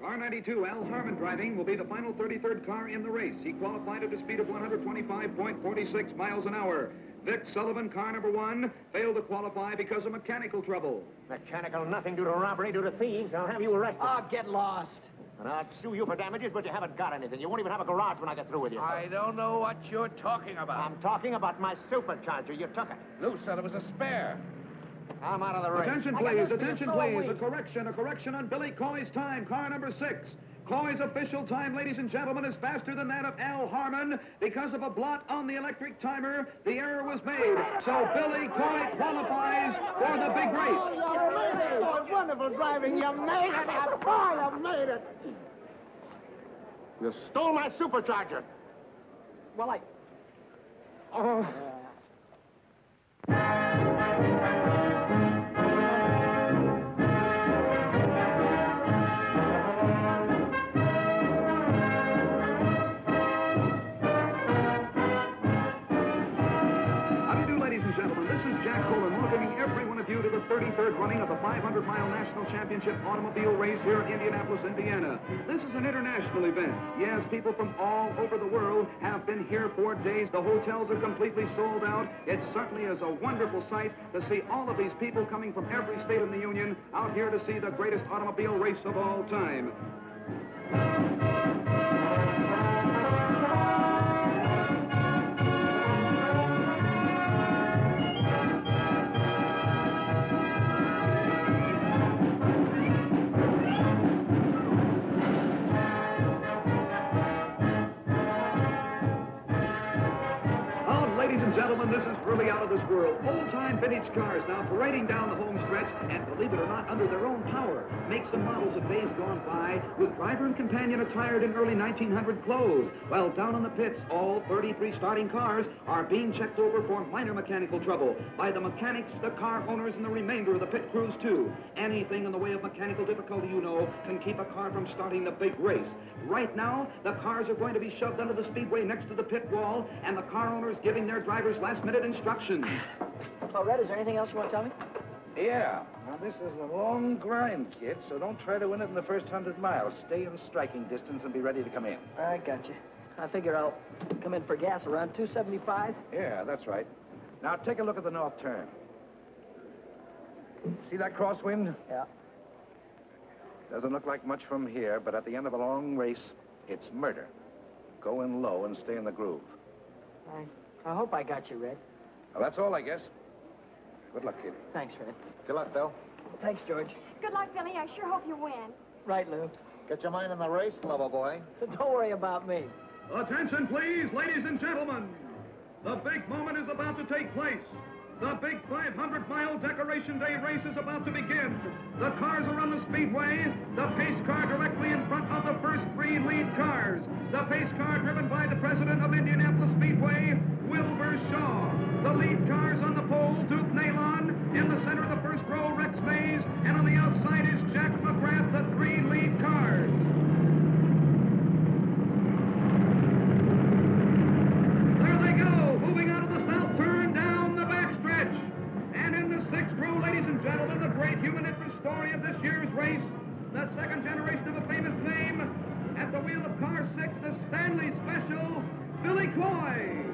Speaker 8: Car 92, Al Harmon driving, will be the final 33rd car in the race. He qualified at a speed of 125.46 miles an hour. Vic Sullivan, car number 1, failed to qualify because of mechanical trouble.
Speaker 3: Mechanical nothing due to robbery, due to thieves. I'll have you arrested.
Speaker 4: Oh, get lost.
Speaker 3: And I'll sue you for damages, but you haven't got anything. You won't even have a garage when I get through with you.
Speaker 10: I don't know what you're talking about.
Speaker 3: I'm talking about my supercharger. You took it.
Speaker 10: Lou said it was a spare.
Speaker 3: I'm out of the race.
Speaker 8: Attention, please, attention, please. A correction on Billy Coy's time, car number 6. Coy's official time, ladies and gentlemen, is faster than that of Al Harmon. Because of a blot on the electric timer, the error was made. So Billy Coy qualifies for the big race.
Speaker 3: Oh, you made it. Oh, wonderful driving. You made it. Oh, you made it. You stole my supercharger.
Speaker 4: Well,
Speaker 3: Oh.
Speaker 8: To the 33rd running of the 500-mile National Championship Automobile Race here in Indianapolis, Indiana. This is an international event. Yes, people from all over the world have been here for days. The hotels are completely sold out. It certainly is a wonderful sight to see all of these people coming from every state in the Union out here to see the greatest automobile race of all time. Gentlemen, this is really out of this world. Old-time vintage cars now parading down the home stretch, and believe it or not, under their own power. Makes and models of days gone by, with driver and companion attired in early 1900 clothes. While down on the pits, all 33 starting cars are being checked over for minor mechanical trouble by the mechanics, the car owners, and the remainder of the pit crews, too. Anything in the way of mechanical difficulty, you know, can keep a car from starting the big race. Right now, the cars are going to be shoved under the speedway next to the pit wall, and the car owners giving their drivers last-minute instructions.
Speaker 4: Oh, Red, is there anything else you want to tell me?
Speaker 10: Yeah. Now, this is a long grind, kid, so don't try to win it in the first 100 miles. Stay in striking distance and be ready to come in.
Speaker 4: I got you. I figure I'll come in for gas around 275.
Speaker 10: Yeah, that's right.
Speaker 1: Now, take a look at the north turn. See that crosswind?
Speaker 4: Yeah.
Speaker 1: Doesn't look like much from here, but at the end of a long race, it's murder. Go in low and stay in the groove.
Speaker 4: I hope I got you, Red.
Speaker 1: Well, that's all, I guess. Good luck, kid.
Speaker 4: Thanks, Red.
Speaker 1: Good luck, Bill.
Speaker 4: Thanks, George.
Speaker 9: Good luck, Billy. I sure hope you win.
Speaker 4: Right, Lou.
Speaker 10: Get your mind on the race, lover boy.
Speaker 4: Don't worry about me.
Speaker 8: Attention, please, ladies and gentlemen. The big moment is about to take place. The big 500-mile Decoration Day race is about to begin. The cars are on the speedway. The pace car directly in front of the first three lead cars. The pace car driven by the president of Indianapolis Speedway, Wilbur Shaw. The lead cars on the pole, Duke Nalon. In the center of the first row, Rex Mays. And on the outside is Jack McGrath, the three lead cars. There they go, moving out of the south turn down the backstretch. And in the sixth row, ladies and gentlemen, the great human interest story of this year's race, the second generation of a famous name, at the wheel of car 6, the Stanley Special, Billy Coy.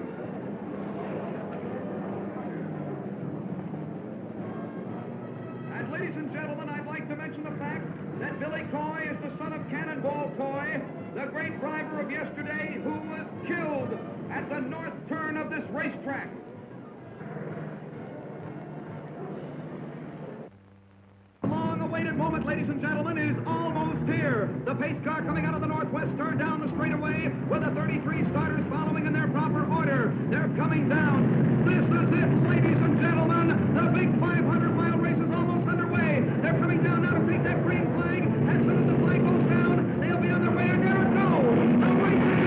Speaker 8: And ladies and gentlemen, I'd like to mention the fact that Billy Coy is the son of Cannonball Coy, the great driver of yesterday who was killed at the north turn of this racetrack. The long-awaited moment, ladies and gentlemen, is almost here. The pace car coming out of the northwest turn down the straightaway with the 33 starters following in their proper order. They're coming down. This is it, ladies and gentlemen. The big 500-mile race is almost underway. They're coming down now to take that green flag. As soon as the flag goes down, they'll be on their way. And there it goes. The race is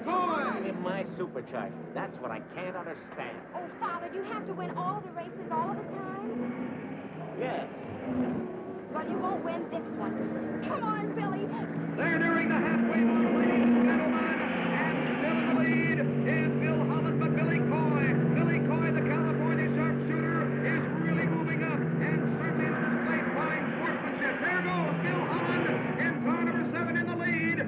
Speaker 3: Coy! In my supercharger. That's what I can't understand.
Speaker 9: Oh, Father, do you have to win all the races all of the time?
Speaker 3: Yes.
Speaker 9: Well, you won't win this one. Come on, Billy.
Speaker 8: They're nearing the halfway mark, ladies and gentlemen. And still in the lead is Bill Holland, but Billy Coy. Billy Coy, the California sharpshooter, is really moving up and certainly on display fine sportsmanship. There goes Bill Holland in car number 7 in the lead.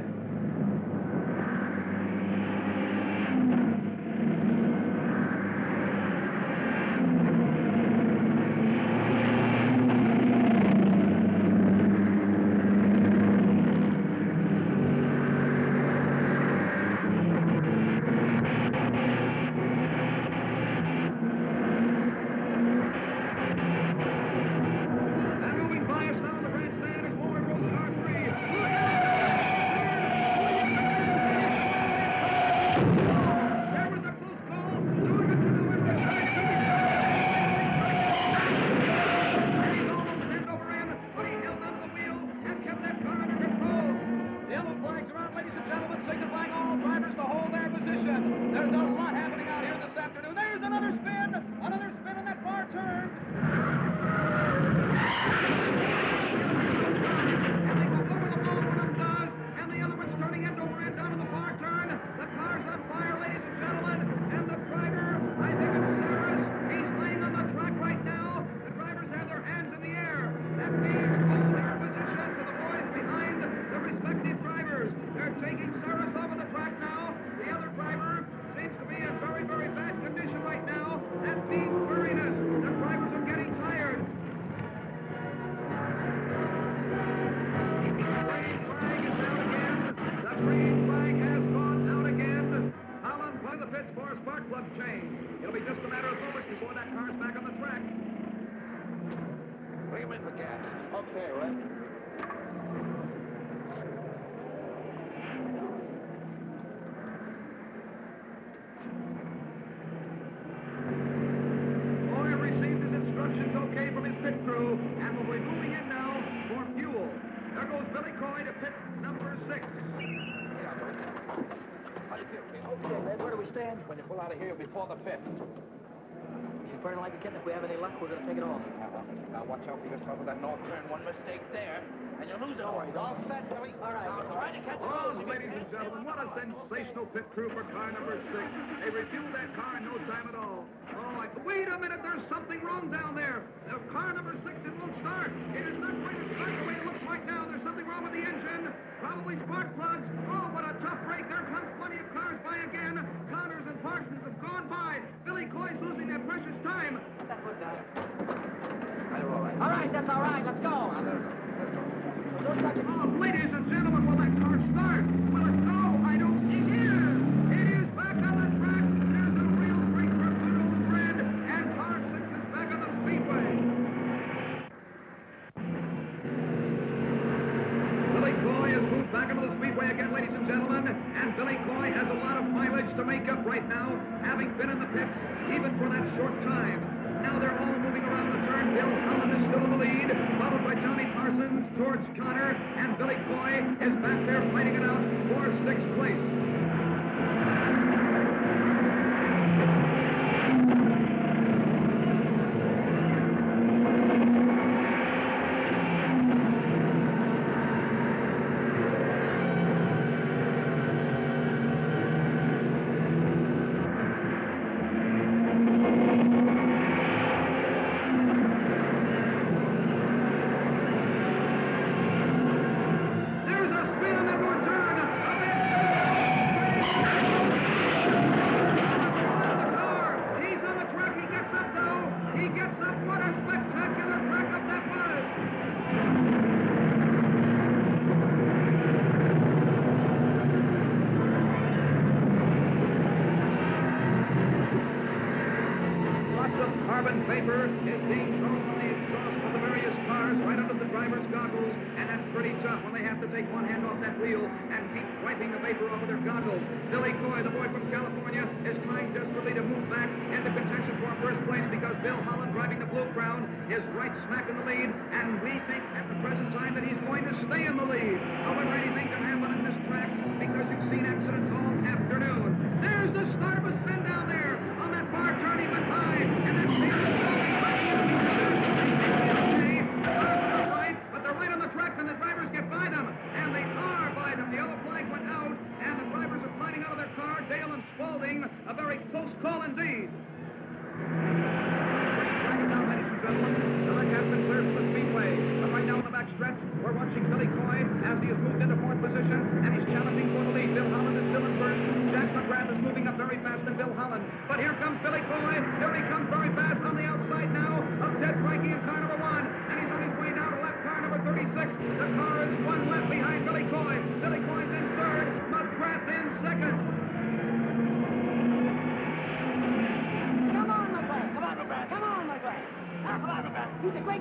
Speaker 8: It'll be just a matter of moments before that car's back on the track.
Speaker 10: Bring him in for gas. Okay, Red.
Speaker 8: Boy received his instructions okay from his pit crew, and will be moving in now for fuel. There goes Billy Coy to pit number 6.
Speaker 1: Okay, Red, where do we stand? When you pull out of here before the 5th.
Speaker 4: She's burning like a kitten. If we have any luck, we're going to take it off.
Speaker 1: Now watch out for yourself with that north turn. One mistake there, and you'll lose it. Don't worry. All set, Billy. All right. Now try to catch
Speaker 8: Oh, ladies and gentlemen, what a sensational pit crew for car number 6. They refueled that car in no time at all. Wait a minute, there's something wrong down there. Car number 6, it won't start. It is not going to start the way it looks right now. There's something wrong with the engine. Probably spark plugs. Oh, what a tough break. There comes plenty of cars by again. Connors and Parsons have gone by. Billy Coy's losing that precious time.
Speaker 4: That foot down.
Speaker 1: You're all right.
Speaker 4: All right, that's all right. Let's go.
Speaker 8: Oh, ladies and gentlemen, will that car start? Will it go? I don't think it is. It is back on the track. There's a real break for good old Fred, and car 6 is back on the speedway. Billy Coy has moved back onto the speedway again, ladies and gentlemen, and Billy Coy has a lot of mileage to make up right now, having been in the pits even for that short time. Now they're all moving around the turn. Bill Holland is still in the lead, followed by Johnny Parsons, George Connor, and Billy Coy is back there fighting it out for 6th place. Carbon vapor is being thrown from the exhaust of the various cars right under the driver's goggles, and that's pretty tough when they have to take one hand off that wheel and keep wiping the vapor off of their goggles. Billy Coy, the boy from California, is trying desperately to move back into contention for first place because Bill Holland, driving the Blue Crown, is right smack in the lead, and we think at the present time that he's going to stay in the lead. However, anything can happen in this track because you've seen accidents all afternoon.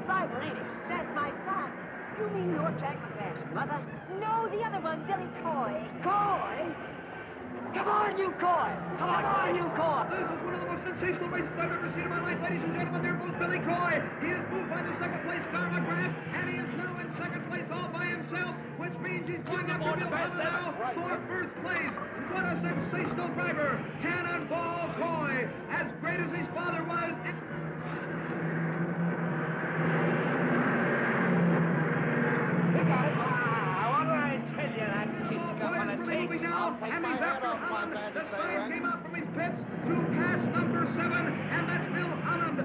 Speaker 4: driver, ain't he?
Speaker 7: That's my son.
Speaker 4: You mean you're Jack McGrath's mother?
Speaker 7: No, the other one, Billy Coy.
Speaker 4: Coy? Come on, you Coy! Come on, you Coy!
Speaker 1: This is one of the most sensational races I've ever seen in my life, ladies and gentlemen. There goes Billy Coy. He is moved by the second place car McGrath, and he is now in second place all by himself, which means he's going after Bill Hunter now for first place. What a sensational driver! Cannonball Coy, as great as his father was.
Speaker 3: He got it. What did I tell you? That kid's got what it takes.
Speaker 1: And he's after Holland. The sign came out from his pits to pass number 7, and that's Bill Holland.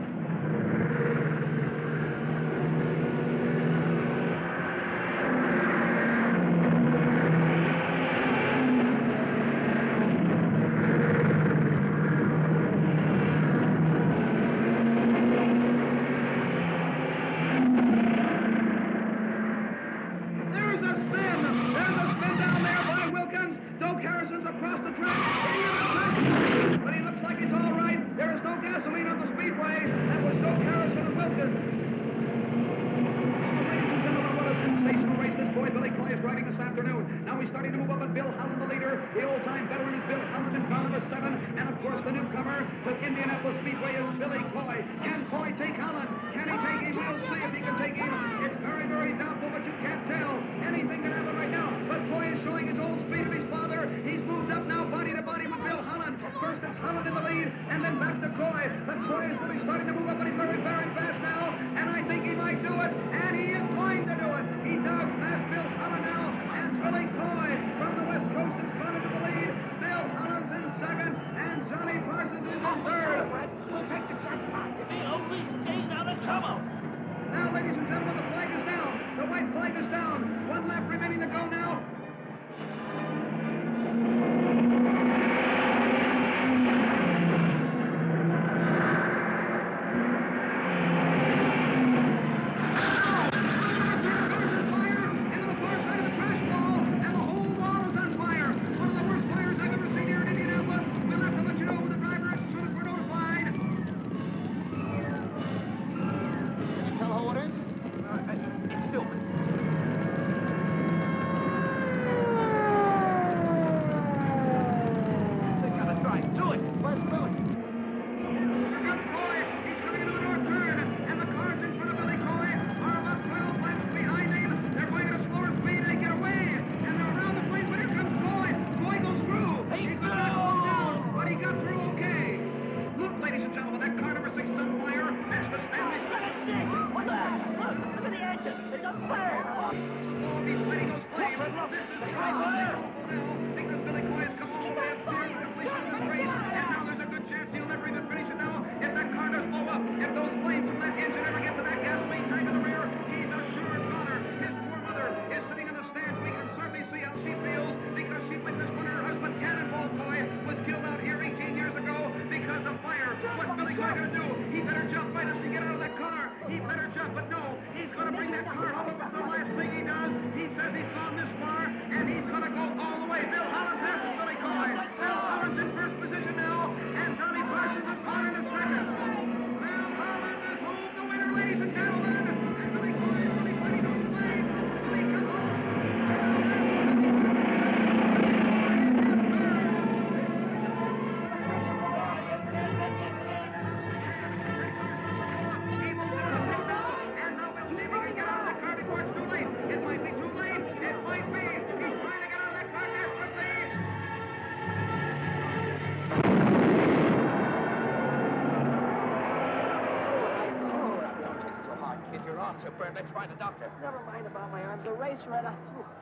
Speaker 3: Let's find a doctor.
Speaker 4: Never mind about my arms. A race right on.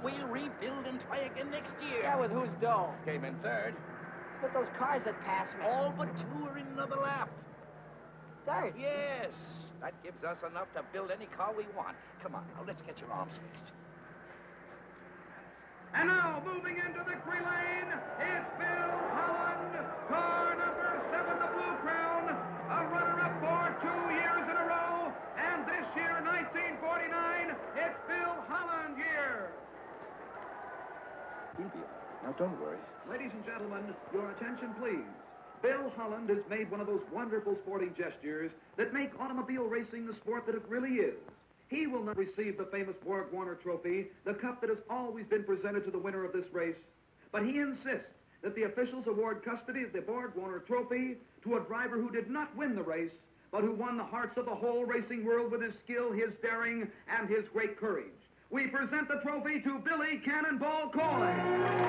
Speaker 3: We'll rebuild and try again next year.
Speaker 4: Yeah, with whose dough?
Speaker 3: Came in third.
Speaker 4: But those cars that pass me.
Speaker 3: All but 2 are in another lap.
Speaker 4: Third?
Speaker 3: Yes. That gives us enough to build any car we want. Come on, now, let's get your arms fixed.
Speaker 1: And now, moving into victory lane, is Bill Holland, car number 7, the Blue Crown, a runner-up for 2 years in a row, and this year, 1949, it's Bill Holland year.
Speaker 10: He'll be all right. Now, don't worry.
Speaker 1: Ladies and gentlemen, your attention, please.
Speaker 8: Bill Holland has made one of those wonderful sporting gestures that make automobile racing the sport that it really is. He will not receive the famous Borg-Warner Trophy, the cup that has always been presented to the winner of this race, but he insists that the officials award custody of the Borg-Warner Trophy to a driver who did not win the race, but who won the hearts of the whole racing world with his skill, his daring, and his great courage. We present the trophy to Billy Cannonball Coy.